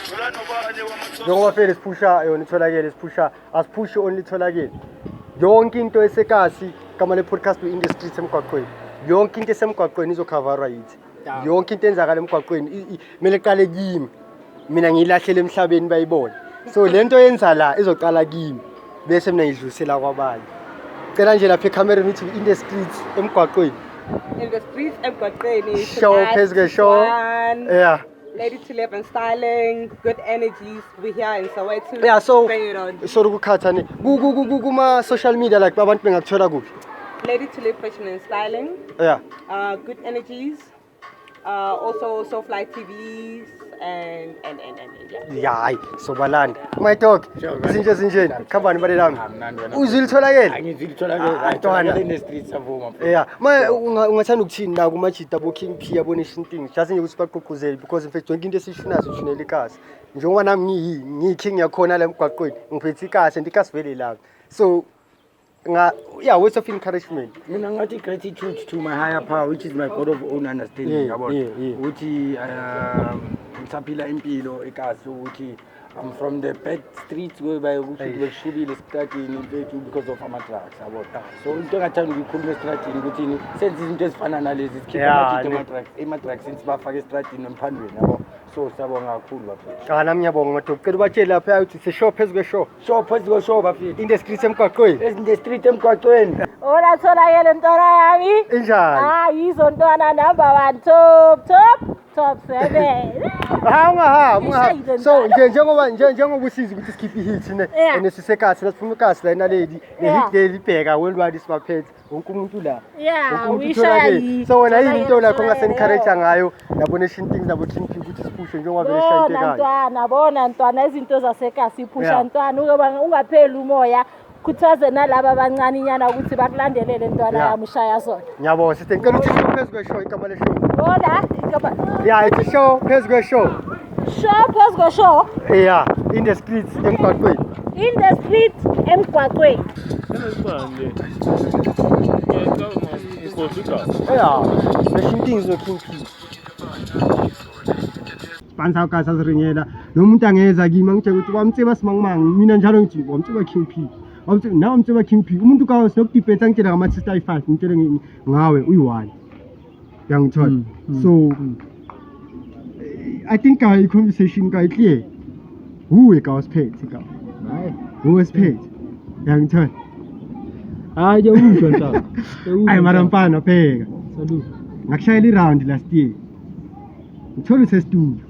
Njengoba vele sipusha yona Tholakele sipusha asiphushi only Tholakele. Yonke into esekasi kama le podcast InTheStreets eMgaqweni. Yonke into esemgaqweni izokhavarwa yithi. Yonke into enzakala eMgaqweni kumele iqale kimi. Mina ngilahlele emhlabeni bayibona. So lento yenza la izoqala kimi bese mina ngidlulisela kwabanye. Cela nje lapha eCameroon uthi InTheStreets eMgaqweni. InTheStreets eMgaqweni. Show phezulu show. Yeah. Lady to live and styling, good energies. We here in Soweto. Yeah, so bring it on. ukukhatha ne. Kuma social media like abantu bengakuthola kuphi? Lady to live fashion and styling. Yeah. Good energies. Also Soulfly TVs and yeah. Yeah, so balanda. My dog. Izinto company balelami. Uzilitholakele? Angizilitholakele InTheStreets avuma. Yeah. Ungathanda ukuthini la kumajita bo King P yabona ishinting. Just nje ukuthi baqoqozele because in fact yonke into esishunayo ushunela ikasi. Njengoba nami ngiking yakhona la eMgaqweni. Ngiphethe ikasi and ikasi vele la. So words of encouragement. Mina ngathi gratitude to my higher power, which is my God of own understanding. Ukuthi ngisaphila impilo ekasi ukuthi I'm from the bad streets whereby ukuthi beshubile esitratini mfethu because of ama-drugs yabona. So into engathanda ukuyikhuluma esitratini ukuthi senze izinto ezifana nalezi sikhipha ama-drugs sibafake esitratini emphandweni yabo. So siyabonga kakhulu bafethu. Cha nami ngiyabonga madoda. Cela ubatshele lapha ukuthi seshow phezulu kweshow. Show phezulu kweshow bafethu. InTheStreets eMgaqweni. InTheStreets eMgaqweni. Hola Tholakele ntwana yami. Injani? Yizo ntwana number 1 top. top 7. Ungahamba. So njengoba usiza ukuthi sikhiphe i-hit ne Yeah. and sisekathi laphume kasi la Naledi Yeah. le hit libheka worldwide sibaphethe wonke umuntu la. Yeah, Wonke umuntu we utholakele. shall. So wena yini into lakho Tholakele, ongase-encourage ngayo nabo nation things nabo King P ukuthi siphushe njengoba vele shayintekayo. Bona ntwana izinto zasekasi iphusha Yeah. ntwana uyoba ungapheli umoya khuthaze nalaba abancane inyana ukuthi bakulandelele ntwana Yeah. yami ushaya sona. Ngiyabona sithi ngicela ukuthi show phezu kweshow igama le show. Bona Yeah, it's a show phezu kweshow. phezu kweshow Yeah, in the streets eMgaqweni. in the streets eMgaqweni. Yeah, nation things no King P. Sponsor ka saziringela nomuntu angeza kimi ngitshela ukuthi wamtsiba simangimanga mina njalo ngithi wamtsiba King P. Wamtsiba King P. Umuntu kawo sinokudebate angitshela ngama 65 ngitshele ngawe uyi1. Yangithola. So I think I conversation ka clear. Who ka wasiphethe ka? Hayi. Who wasiphethe? Yangithola. Hayi uzwa ntaka. Ayi mara mfana pheka. Salute. Ngakushayela iround last year. Ngithola usestudio.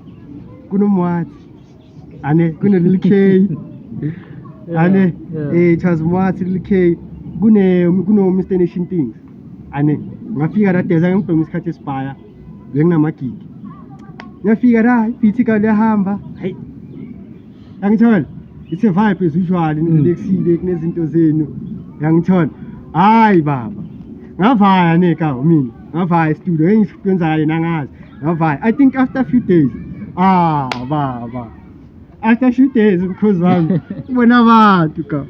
Kunomwathi. Ane kune little K. Ane it was Mwathi little K. Kuno Mr Nation things. Ane ngafika la deza ngibheka isikhathi esibaya. Benginamagigi. Ngafika la ibeat ka lehamba. Hayi. Yangithola. It's a vibe as usual nilexile kunezinto zenu. Yangithola. Hayi baba. Ngavaya neka mina. Ngavaya studio engikwenzayo nangazi. Ngavaya. I think after a few days. Baba. After a few days because wami ubona abantu ka.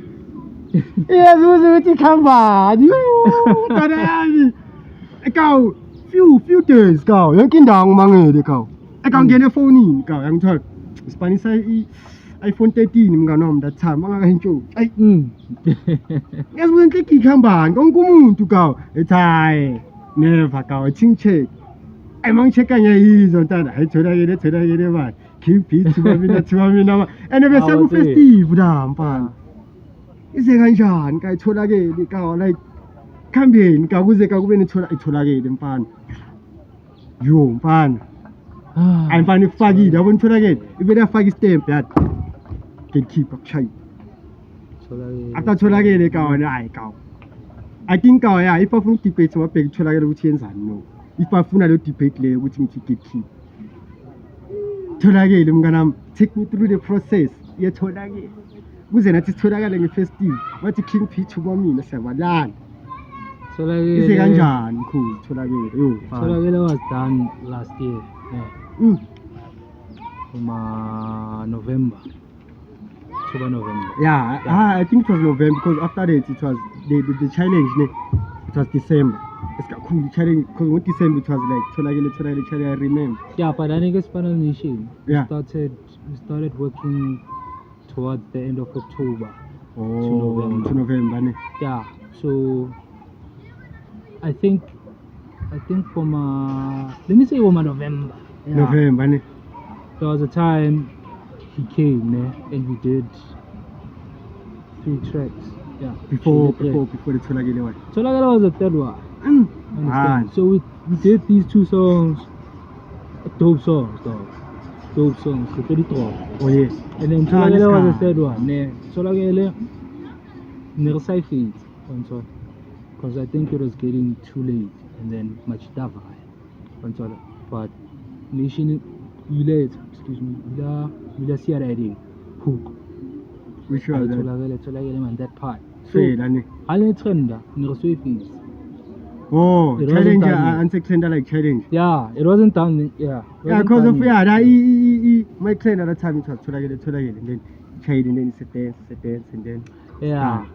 Iyazuza ukuthi khamba. Tana yami. Ekaw few days ka. Yonke indawo ngimangele ka. Ekangena efonini ka. Yangithola. Spanisa iPhone 13 mngani wami that time angakahintshoni. Ayi. Yazibuza inhleki ikhambani konke umuntu ka. Ethi hayi never ka wathinche. Ayi mangicheka ngiyizwa ntana hayi tholakele manje. Keep it thiba mina and bese ku festive la mfana. Ize kanjani ka itholakele ka like khambeni ka kuze ka kube itholakele mfana. Yo mfana. Hayi mfana ifakile yabona itholakele ibele afaka istamp yathi gatekeeper kushaya. Atatholakele ka wona hayi ka. I think ka yeah if afuna debate wabheka itholakele ukuthi yenzani no. If afuna lo debate le ukuthi ngithi gatekeeper. Tholakele mnganami take me through the process yetholakele. Kuze nathi sitholakale ngefestive wathi King P thuba mina siyabalana. Tholakele. Ize kanjani mkhulu tholakele yo. Tholakele was done last year. Yeah. November. November. Yeah, I think it was November because after that it was the challenge. It was December. It's got cool challenge because with December it was like Tholakele challenge. I remember. Yeah, but I think it's part of the nation. Yeah. We started working towards the end of October. To November. Ne? Yeah. So I think from let me say November. Yeah. November. Ne? There was a time he came and we did 3 tracks. Yeah. Before the Tholakele one. Tholakele was the third one. Understand? So we did these 2 songs, dope songs though. Dope songs, the 33. Oh yes. And then Tholakele was the third one. Tholakele because I think it was getting too late and then much dava. But nation you see riding hook. Which was that? Tholakele man that part. So Lani. I'll trend fees. Oh, It challenge wasn't done and extender like challenge. Yeah, it wasn't done. Yeah. Yeah, because of my client at the time it was Tholakele and then child and then it's a dance and then yeah.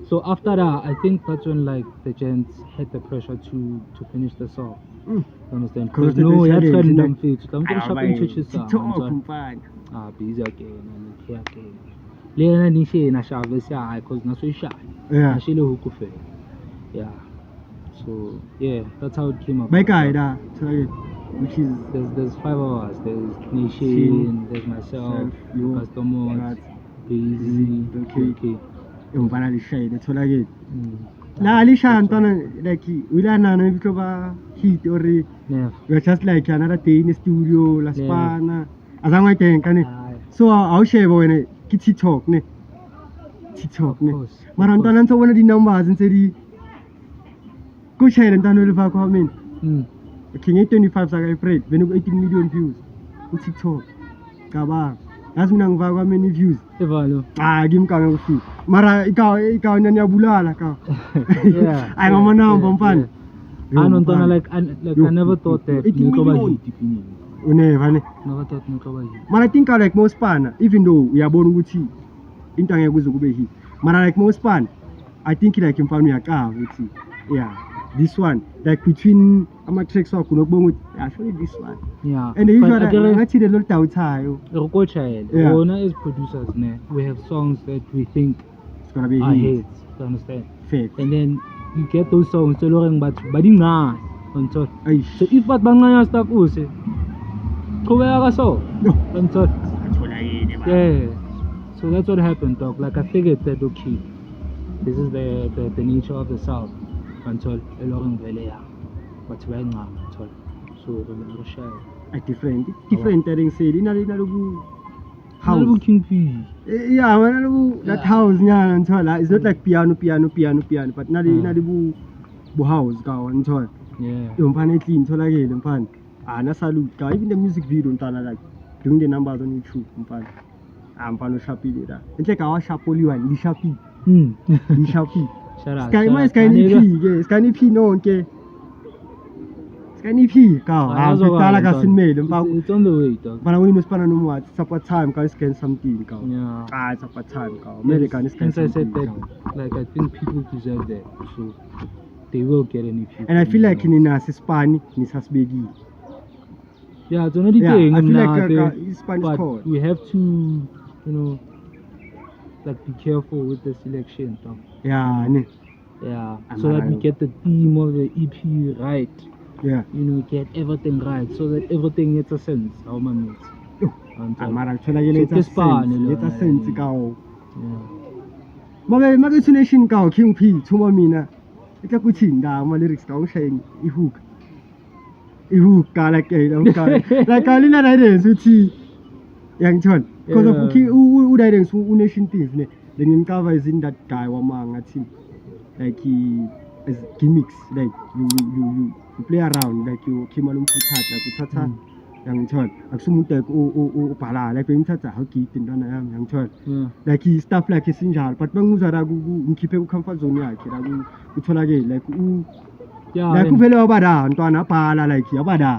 So after that, I think that's when like the gents had the pressure to finish the song. Understand? Because no, you had to them feet. I'm going to shopping churches. Busy again and here again. Lena nishe na shaves ya because na so shy. Yeah. Shile hukufe. Yeah. So yeah, that's how it came up. My guy which is there's 5 of us. There's Nation, there's myself, Customers, Busy, okay. Umfana lishaye Tholakele. La alisha ntwana like we are nana bitlo ba hit or Yeah. we're just like another day in the studio la spana azangwa teng kane so I'll share when ke TikTok ne mara ntwana ntse bona di numbers ntse di go share ntwana le fa kwa mina okay 25 saka afraid when 18 million views ku TikTok kaba yazi mina ngiva kwa many views Evalo. ngimkanga kufika mara ikaw nyanyabulala ka Yeah. I ngama number mfana I don't know, like I never thought that 18 million. Never Never thought Nikoba hit. but I think like most span even though uyabona ukuthi into angeke kuze kube hit mara like most span I think like mfana uyaqava ukuthi yeah this one like between ama tracks wakho nokubonga ukuthi actually this one Yeah. and usually ngathi le lot awuthayo Yeah. Ona as producers, we have songs that we think it's gonna be are hit hits. You understand? fair And then you get those songs so long but badinga on top. Aish. So if but banganya stuff use qhubeka so No. on top. Yeah. So that's what happened, dog. Like I figured that okay, this is the nature of the South until eloreng vele ya. But bayinga until so we share. a different thing said ina loku House. house King P. yeah wena loku that house nyana nthola it's not like piano but nali bu house ka nthola Yeah. yomfana clean Tholakele mfana na salute ka even the music video ntana like doing the numbers on YouTube mfana mfana sharpile da enhle ka wa sharpoliwa li sharpi li sharpi Shout out. sky ni p nonke sky p ka ngitala ka sinmele mfana It's on the way, dog. bana wini spana no what support time ka scan something ka Yeah. support time ka American scan Since I said something that, like I think people deserve that, so they will get any few. and I feel like in Spani ni sasbegi Yeah, it's another Yeah, thing. I feel nah, like they- Spanish but code. we have to, like be careful with the selection, dog. yeah ne Yeah, I'm so that we alive. get the theme of the EP right. yeah Get everything right, so that everything gets a sense. How man makes. mara Tholakele So this part, let's sense ka Yeah. Mabe tune ka King P thuma mina etla kuthinda ama lyrics ka ngishayeng ihook ka like like alina guidance uthi yangithona because of Yeah. u guidance u nation things ne then cover is in that guy wamanga team like he as gimmicks like you play around like you khima lomkhuthatha kuthatha yangithona akusumuntu like ubhala like ngithatha how git intwana yami yangithona Yeah. like he stuff like esinjalo but mangizwa la ngikhiphe ku comfort zone yakhe la kutholakele like Yeah. like and- uvele wabada ntwana abhala like yabada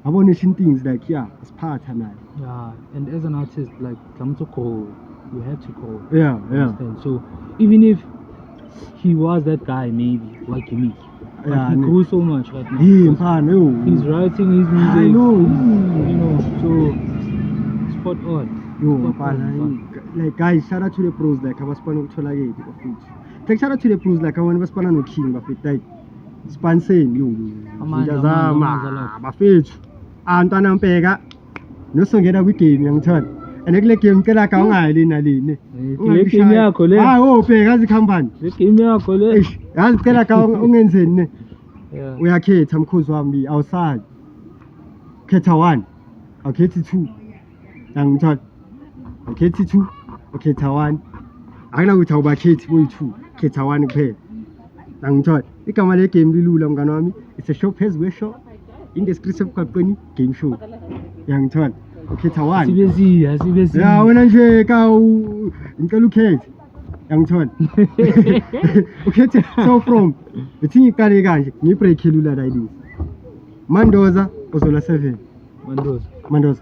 abone things like yeah asiphatha naye Yeah, and as an artist, like come to grow, you have to grow. yeah Understand? So even if he was that guy, maybe like me, but Yeah, he ne- grew so much right now. he mfana yo He's writing his music. I know. So spot on. yo Spot mfana on. like guys shout out to the pros like abaspana ukutholakele bafethu like shout out to the pros like abantu baspana no King bafethu like spanseni yo Amandla, ngiyazama amandla. bafethu ntwana mpeka nosongena kwi game yangithona and kule game cela ka ungayili nalini Le game yakho le. bheka azikhambani Le game yakho le. eish yazi cela ka ungenzeni ne Yeah. uyakhetha mkhozi wami awusayi khetha 1 awukhethi 2 yangithona awukhethi 2 ukhetha 1 akuna ukuthi awubakhethi boyi2 khetha 1 kuphela yangithona igama le game lilula mngani wami it's a show phezu kwe show in the streets of eMgaqweni game show yangithona ukhetha 1 Sibezi. ya wena nje ka ngicela ukhethe yangithona ukhethe so from ithi iqale kanje ngibreak lula like this Mandoza uzola 7 Mandoza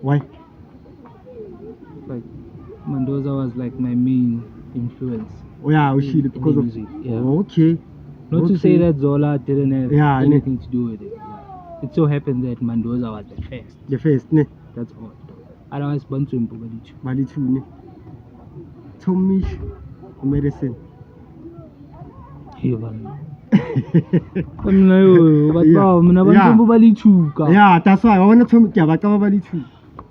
why Like Mendoza was like my main influence. yeah ushile because of music. Yeah. okay Not to say that Zola didn't have Yeah, anything to do with it. Yeah. It so happened that Mendoza was the first. the first ne That's all. Otherwise, Bantu and Pogadichu. bali 2 ne Tomish medicine Hey, man. I'm like, but Yeah. wow, I'm not Yeah. going to yeah that's why I want to yeah ba ka bali 2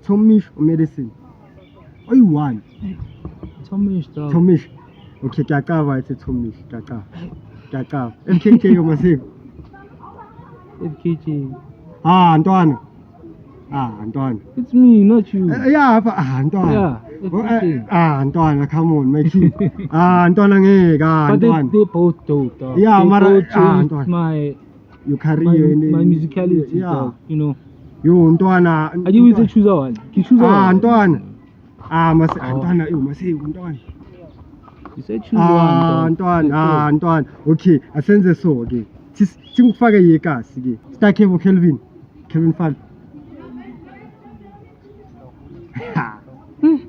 Tomish medicine oh you want Tomish, dog. Tomish okay ke a cover it's Tomish ke a cover Kaka. MKK yo masiko. FKJ. Ntwana. Ntwana. It's me, not you. Yeah, Ntwana. Yeah, FKJ. Ntwana, come on, my kid. Ntwana ngeke, But Ntwana. they both dope, dog. Yeah, they mara- both changed Ntwana. my You carry my musicality, yeah. dog. You know. Yo, Ntwana. I do to choose one. You choose one. Ntwana. Ntwana, yo, masiko, Ntwana. You said choose one, dog. Ntwana. Okay, asenze so, okay. Singufake yekasi ke. Stakebo Kelvin Fall.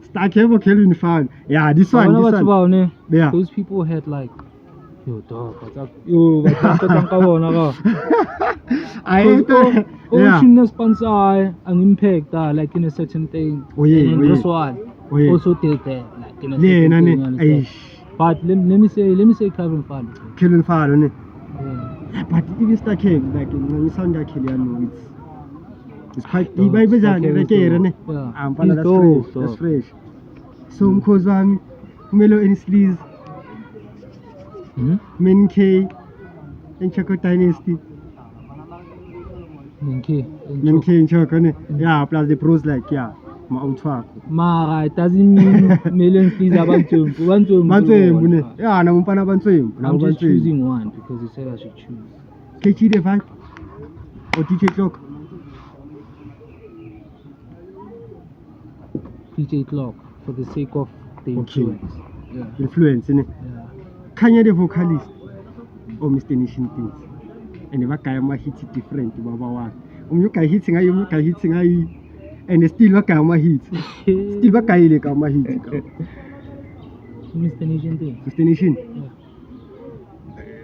Stakebo Kelvin Fall. Yeah, this one. Yeah. Those people had like, yo dog, what's up? Yo, what's up? Yeah. Tune sponsor an impact like in a certain thing. Oh, yeah, And oh, yeah. this one Oh, yeah. also did that like in a Yeah, certain thing. nane. understand? But let me say Calvin Fall. Kelvin Fall, ne. Yeah. But even Stakebo, like when you sound like Kilian, it's quite. Dog, Iba Stakebo is rekere ne. dope. Yeah. Mfana, He's dope, that's dog. fresh. So mkhozi wami kumelo enisleaze Hmm? Men K Enchako Dynasty. Okay. Men K Enchako ne. Yeah, plus the pros like yeah. Ma-outwako. Mara, it doesn't mean millions please Bantswembu ne. Yeah, na mfana bantswembu. I'm just choosing one because you said I should choose. KG the vibe. Or DJ Clock. DJ Clock for the sake of the influence. Yeah. Influence ne. Yeah. Kanye the vocalist. Or Mr. Nation things. And the guy ma hits different baba one. You can hitting ayi. And still waka ma hit. Still waka ile ka ma hit. Mr. Nation thing. Mr. Nation. Yeah.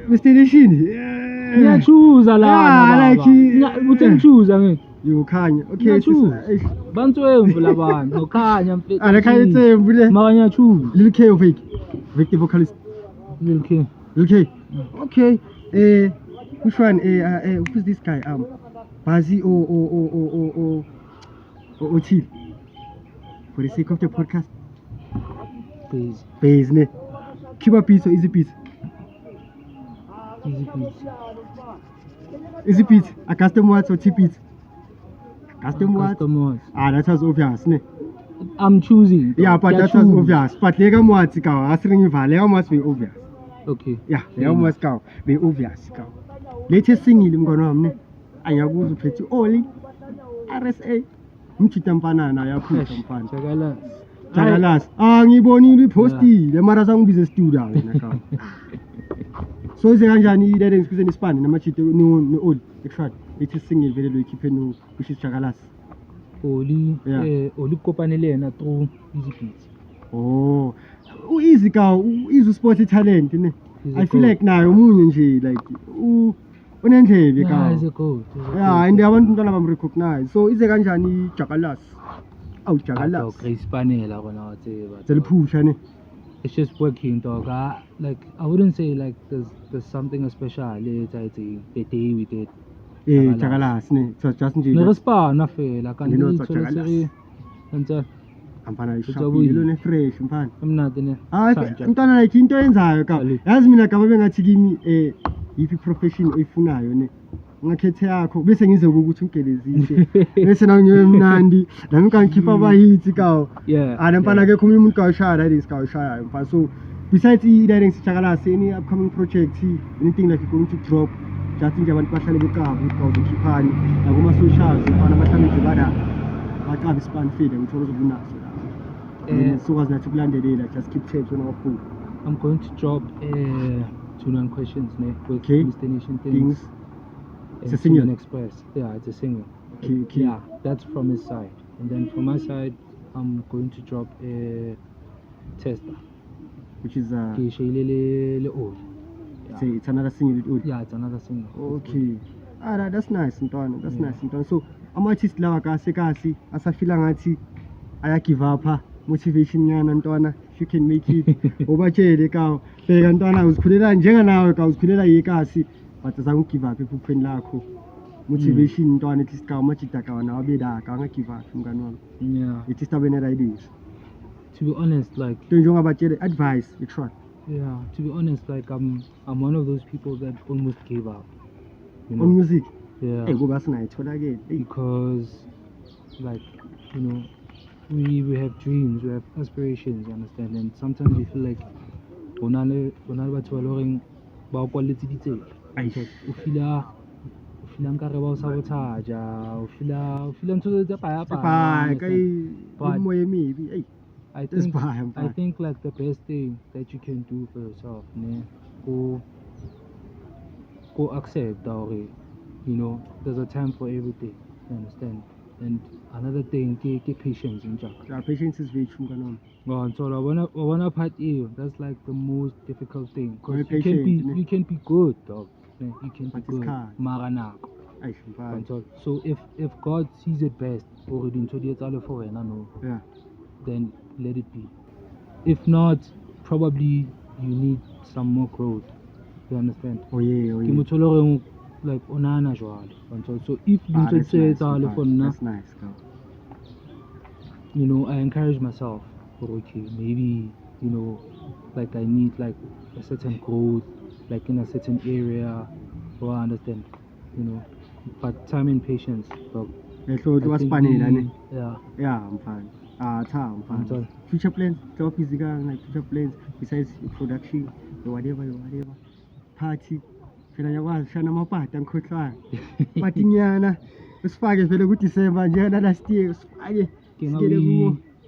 Mr. Nation. Yeah, choose a lot. Yeah, like he- we can choose. I mean, You Kanye. Okay, yeah, sis- choose. Bantu laban. No kanya. Ala Kanye tsembule. Maranya choose. Lil K or Vic? Vic the vocalist. Lil K. Lil K. Okay. Which one? Who's this guy? Bazi or Chief. For the sake of the podcast. Please. Base ne. Cuba piece or easy piece? Easy please. Easy piece. A custom words or cheap piece? Custom words. Customers. That was obvious ne. I'm choosing. Yeah, but that was obvious. But lega mwatsi ka asring va lega must be obvious. Okay. Yeah, lega must ka be obvious ka. Latest single mngona wami ne. Anyakuza uphethe oli RSA. Mchita mfana na yaphutha mfana. Chakala. Jakalas. Ngibonile ipostile mara sangibize studio wena ka. So ize kanjani i-direct sikuze nisipane namachite no oli actually latest single vele lo ikhiphe no which is Jakalas. Oli. Yeah. Oli kopanele yena through easy please. Oh, easy ka, easy sport talent ne. He's a I feel goat. like naye umunye nje like unendlebe Yeah, ka. he's a goat. Yeah, and abantu ntwana bam recognize. So ize kanjani Jakalas? Awu Jakalas. Grace Panela gonna whatever. Seliphusha ne. It's just working, dog. I wouldn't say like there's something special. It's the day we did. Jakalas ne. So just nje. Nerespana fela kanti Ngino ithola Jakalas. seri enza Amfana Ujabulile. ishapile ne fresh mfana. emnandi ne. Mntwana like into enzayo ka. Ali. Yazi mina kama bengathi kimi yipi profession oyifunayo ne. Ngakhethe yakho bese ngizeke ukuthi ungelezise. Bese na ngiwe mnandi, nami kangikhipha abahits ka. Yeah. Mfana ke khumi umuntu ka ushaya that is ka ushaya mfana. So besides i-direct Jakalas, any upcoming project, anything that you're going to drop, just nje abantu bahlale bekaba ukuthi awuzokhiphani nakuma socials mfana bahlale nje baqaba ispan feed ngithola uzobunaso la. Sokwazi nathi ukulandelela, just keep tabs on our phone. I'm going to drop 29 questions ne with Okay. Destination Things. Things. It's a single. Tune Express. Yeah, it's a single. Okay. Yeah, that's from his side. And then from my side, I'm going to drop a tester. Which is Le old. say it's another single with audio. Yeah, it's another single. Okay. That's nice Ntwana. That's nice Ntwana. So ama-artist lawa kahle kahle asafila ngathi aya give up motivation yana Ntwana. You can make it. Ubatshele ka bheka Ntwana uzikhulela njenganawe ka uzikhulela yekasi but azange give up ephupheni lakho. Motivation Ntwana at least ka machita ka na wabeda ka anga give up mngani wami. Yeah. It is tabene ideas. To be honest, like To njengoba batshele advice actually. Yeah, to be honest, like I'm one of those people that almost gave up. You know? On music. Yeah. Hey, go back tonight. Again. Because, like, you know, we have dreams, we have aspirations, you understand? And sometimes we feel like ba kwalletse ditsela. O feel nkare ba o sabotaja, o feel ntho tse paya. I think like the best thing that you can do for yourself, go accept or, you know, there's a time for everything, you understand? And another thing, take patience in Jack. Yeah, patience is very true. Well, so I wanna part you. That's like the most difficult thing. Because you can be good, dog. Yeah, you can be good. Maranako. So if God sees it best, or then let it be. If not, probably you need some more growth. You understand? Oh yeah. Like onana jwale. So if you say it all for now, that's nice, girl. You know, I encourage myself. Okay, maybe, you know, like I need like a certain growth, like in a certain area. Or I understand, you know, but time and patience. So yeah, I'm fine. I'm fine. Future plans, job is like future plans besides production, whatever. Party. Phela yawashana amapati angikhohlwayo. Party nyana. Usifake vele ku December njena last year usifake.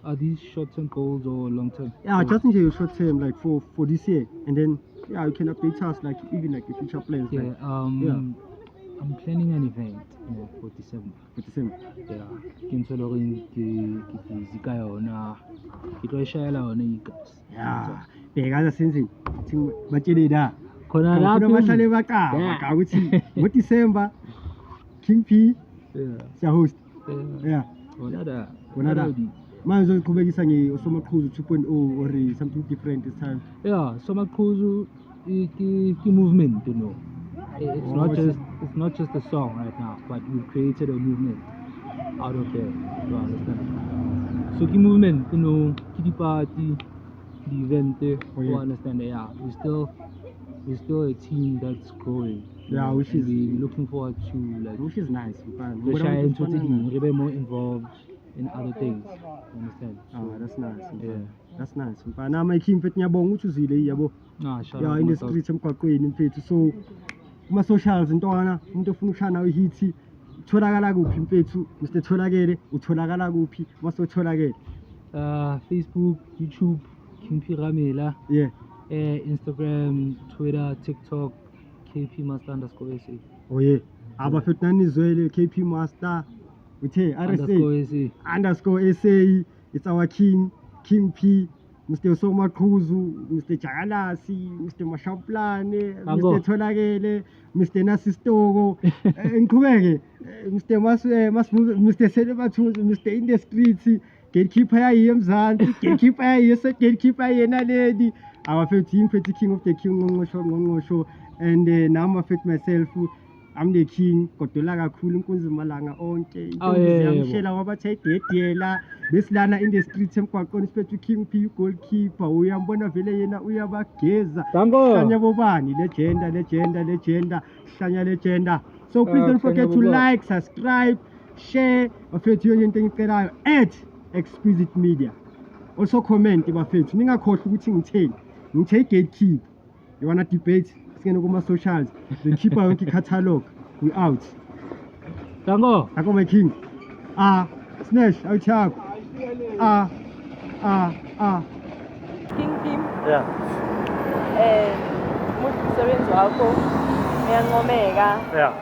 Are these short-term goals or long-term? Yeah, just in short term, like for this year, and then yeah, you can update us like even like the future plans. Yeah, like, I'm planning an event, you know, for December. For December. Yeah, yeah, bheka senze batshele da. Khona lapho bahlale baqaba ukuthi ngo December King P siya host. Yeah. Wona manje uzoqhubekisa ngeosomaqhuzu 2.0 or something different this time. Yeah, somaqhuzu the movement, you know. It's not just a song right now, but we've created a movement out of there. You understand? So the movement, you know, the party, the event, you understand? Yeah, we're still a team that's growing. Yeah, which is we're looking forward to like which is nice. We're more involved in other things. You understand? So, that's nice. Yeah. That's nice. Mfana my king mfethu ngiyabonga ukuthi uzile yabo. Yeah, in the streets eMgaqweni mfethu. So kuma socials ntwana umuntu ofuna ukushaya nawe hit utholakala kuphi mfethu? Mr. Tholakele utholakala kuphi? Mase utholakele. Facebook, YouTube, King Piramela. Yeah. Instagram, Twitter, TikTok, KP_Master_SA. Oh yeah. Abafethu nanizwele KP Master. Uthe _SA. It's our king P, Mr. Somaqhuzu, Mr. Jagalasi, Mr. Mashaplane, Mr. Tholakele, Mr. Nasistoko, ngiqhubeke, Mr. Selebathuzi, Mr. InTheStreets, gatekeeper yayi eMzansi, gatekeeper yayi gatekeeper Naledi, abafethu imphethu king of the king ngqongqosho, and now I'm myself. I'm the king, kodwa kakhulu inkunzi malanga onke. Intombi ziyamshela wabathe dedela besilana InTheStreets eMgaqweni siphethe King P goalkeeper uyambona vele yena uyabageza. Hlanya bobani legenda hlanya legenda. So please don't forget to like, subscribe, share bafethu yonke into engicelayo @exquisite media. Also comment bafethu ningakhohlwa ukuthi ngitheni. Ngithe gatekeeper. You wanna debate? Kuma socials, the keeper yonke catalog, we out. Dango My king. Smash out chako. King Kim. Yeah. Umsebenzi wakho uyancomeka. Yeah.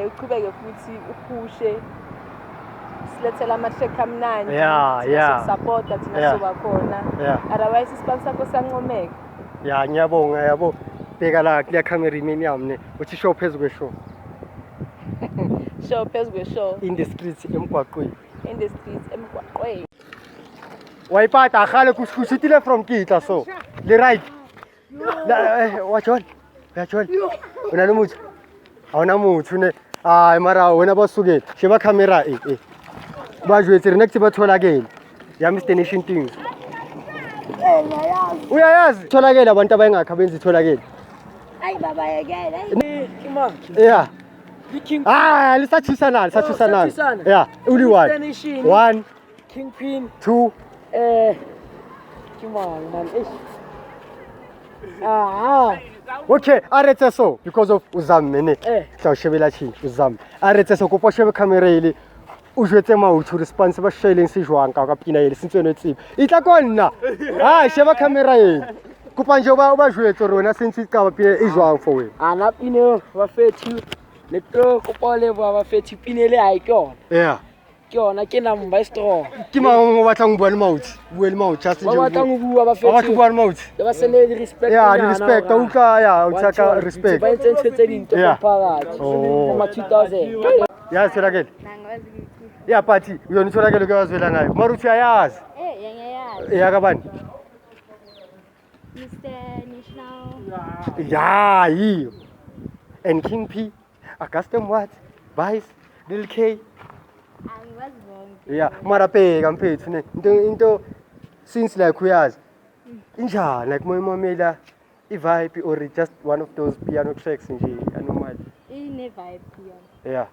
Uqhubeke futhi uphushe. Silethela ama-track amnandi. Yeah. Support thina soba khona. Otherwise isipani sakho siyancomeka. Yeah, ngiyabonga yabo. Bheka la kuya camera imini yami uthi show phezulu kweshow. Show phezulu kweshow. InTheStreets eMgaqweni. InTheStreets eMgaqweni. Wayipata khale kusitile from Kitla so. Le right. Watch on. Una nomuthu. Awuna muthu ne. Mara wena basukela. Sheba camera bajwetse next batholakele. Ya Mr Nation things. Uyayazi Tholakele abantu abayengakho abenza itholakele. Hayi baba yekela. Yeah. Lisathusa nalo. Yeah, only one. One, Kingpin. two. Come on, man. Okay, arrête so because of Uzam mene. Tla shebela chi Uzam. Arrête so kopo shebe camera ile. O jwetse mautho response ba shelling se jwang ka pina ile sentse no tsiba. Itla konna. Sheba camera ile. Kopa nje ba jwetse rona sentse ka ba pina e jwang for wena. Ana pine ba fethu. Le tlo kopa le ba fethu pine le ha ikona. Yeah. Ke yona ke namba strong. Ke mang batla go bua le mauti. Bua le mauti a se Ba batla go bua ba Ba fethu. bua le mauti. Le ba sene di respect. Yeah, di respect. O tla o tsaka respect. Ba ntse tse dinto Yeah. phakathi. Oh. Kuma 2000. Yeah, Tholakele. Nangazi ukuthi. Yeah, party. Uyona Tholakele ke wazwela ngayo. Maruthi ayazi. Yangayazi. Yeah, kabani? Mr. National. Yeah, yiyo. And King P, Augustin what? Vice, Lil K. Angiwazi bonke. Yeah, marapeka mfethu ne. Into since like uyazi. Injani like moyimamela i-vibe or just one of those piano tracks nje anormal. Ine vibe yona. Yeah.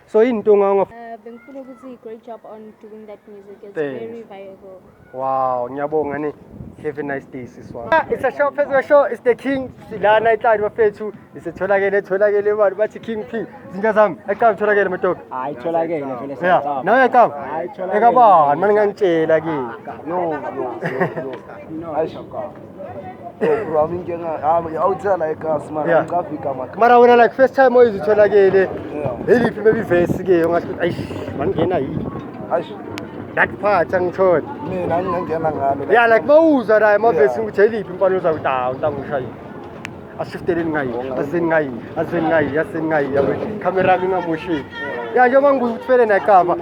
So into nganga Bengifuna ukuthi great job on doing that music. It's Thanks. very viable. wow, ngiyabonga ne. Have a nice day siswa. It's a show phezu show it's the king silana ihlali bafethu Tholakele manje bathi King P. Zinto zami eqaba Tholakele madoda. Hayi tholakele vele Yeah, siyaqaba. nawe eqaba. Hayi Tholakele. Ekabani manje ngangitshela ke. No. Yeah. Mara wena like first time oyizitholakele eliphi maybe verse ke ungathi ayish mangena yini that part angithola mina ngingena ngalo yeah like mawuza la amavesi ukuthi eliphi impano uzawudawu ntangushaya ashifteleni ngayi aseni ngayi yabo camera yami ngamoshi yeah njengoba ngikufele naqaba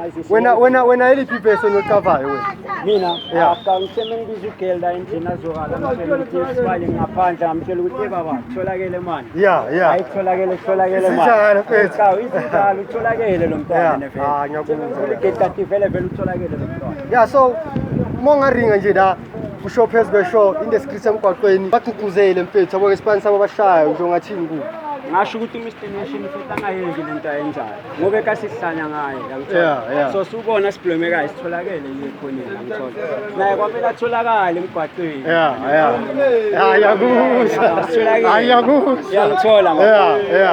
wena eliphi verse onocavayo wena Mina Yeah. after ngitheme ngibiza ugirl la endlini azokala ngitshela ukuthi sibale ngaphandle ngamtshela ukuthi baba tholakele manje. yeah Hayi tholakele Isitshalo manje. mfethu. Chawu isitshalo utholakele lo mntwana Yeah. nefela. Ngiyakuzwa. Ngekati vele utholakele lo mntwana. yeah so mongaringa nje la ushow phezu kweshow InTheStreets emgaqweni bagqugquzele mfethu yabo ngesipani sabo bashayo nje ngathini ku Ngasho ukuthi uMr Nation futhi angayeki lento ayenzayo. Ngoba ekasihlanya ngayo Yeah, yeah. So subona siblomeka isitholakele yekhoneni ngithola. Naye kwamele atholakale emgwaqweni. Ngiyakuthola manje.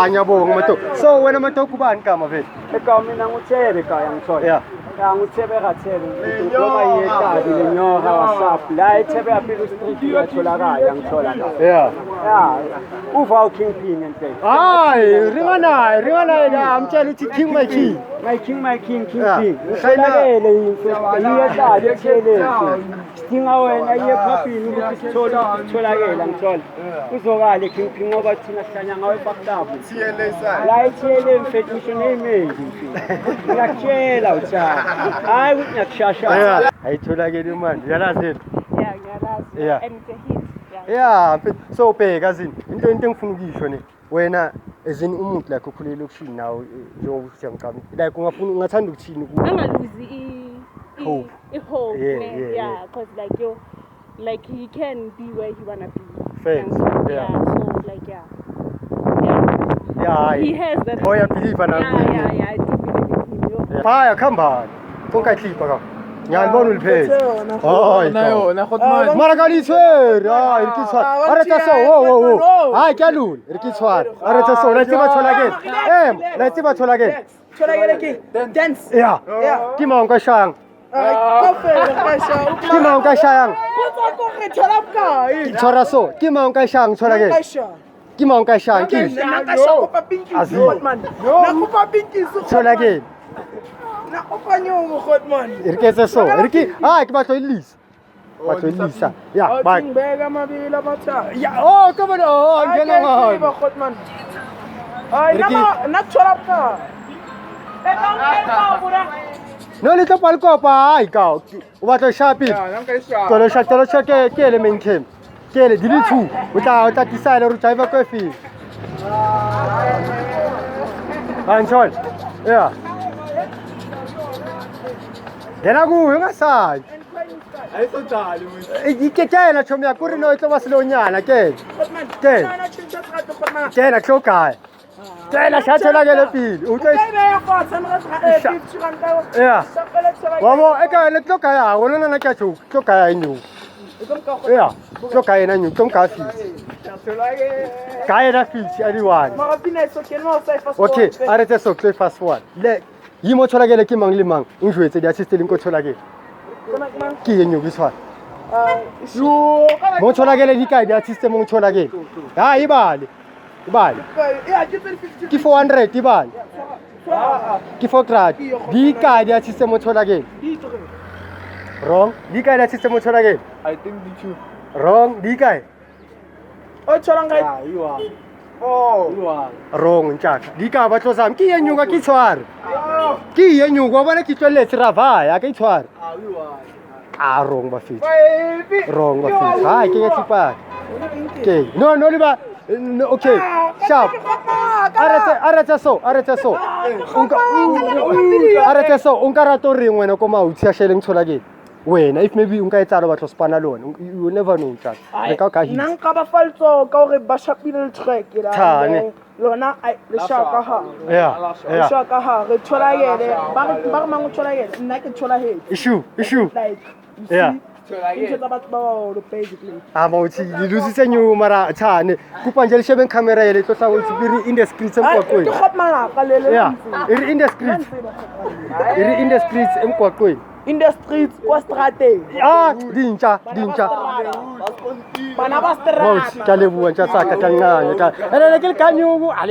Ngiyabonga mato so wena mato kubani kama vele Eka mina nguThebe ekhaya ngithola. Yeah. Ya nguThebe kaThebe. Ngoba yethabi lenyora WhatsApp. La eThebe yaphila uStreet uyatholakala ngithola. yeah Ya. Uva Kingpin ngempela. hayi ringa naye la amtshela uthi king my king My king Yeah. Tholakele yiyethabi ethelele. Sidinga wena yephaphini ukuthi sitholakele ngithola. Uzokale Kingpin ngoba thina sihlanya ngawe eBaktabu. La ethele mfethu ngisho neimeli. Ngiyakutshela uthaba. Hayi ukuthi ngiyakushasha. ayitholakele manje yalazi Yeah, ngiyalazi. Yeah. And it's a hit. yeah so bheka zini into engifuna ukuyisho ne wena ezini umuntu like ukhulele ukushini nawo njengoba uthi ngicabanga like ungafuna ungathanda ukuthini ku Angaluzi Hope. hope. Yeah. Yeah, because like he can be where he wanna be. Thanks. And Yeah. So like yeah he has that. boy believe na Yeah. I do believe in him. Yo. Phaya khamba tonka clip ka ngiyalibona uliphethe hayi mara kalithwere hayi rikitshwara areta so wo hayi kyalula rikitshwara areta so la tsiba tholakele la tsiba tholakele Tholakele ki dance. yeah ke maong ka shang ke maong ka shang tshwara so ke maong ka shang tholakele ke maong ka shang ke azi tholakele iriketse so iriki hayi ke batlo ilisa yeah bye Ngibeka mabili amathathu. yeah oh come on oh ngena ngalo no le tlo palkopa hayi ka o batla shapi tolo ke le main camp ke le dili two o tla decide re driver ko fi Anchol yeah ngena kuwe ungasayi Kena chomi ya kuri no ito basilonyana kena. Kena klokai. Kena Tholakele pili. Yeah. Wabo eka le klokai ya wona na kacho klokai ya inyu. Yeah. Klokai na inyu tomka fi. Kai na fi anyone. Okay, arrête so play fast forward. Le yimo Tholakele ki mang le mang. Unjwetse dia assist linko Tholakele. Ki yenyu biswa. Mo Tholakele di kai dia assist mo Tholakele. Ha ibali. Ki 400 ibali. Ki 400. Di kai dia assist mo Tholakele. Wrong. Di kai dia assist mo Tholakele. I think the two. Wrong. Di kai. Oh, Tholakele. You are. Oh, you are. Wrong nchaka. Di ka ba tlosa ki yenyu ka ki tshware. Ki yenyu go bona ki tsweletse ravaya ka itshware. You are. Ah, wrong ba fit. Wrong ba fit. Ha ke ke tipa. Okay. No liba. Okay. Sharp. Arrête so. Arrête so. Unka rato ring wena ko mautsi a sheleng Tholakele. Wena if maybe unka etsalo ba tlo spana lona. You will never know that. Ka ka hit. Nang ka ba falso ka hore ba shapile track la. Thane. Lona le shaka ha. Yeah. Le shaka ha re Tholakele. Ba mang Tholakele. Nna ke Tholakele. Issue. Like Yeah. Basically. Amauti diluzise nyu mara thane kupa nje lishebe camera yele to sa uthi biri in the streets emgwaqweni. Yeah, iri in the streets. Iri in the streets emgwaqweni. In the streets kwa strate. Ah, dincha. Bana ba strata. Mauti kalebuwa ntsha saka kancane ka. Elele ke kanyuku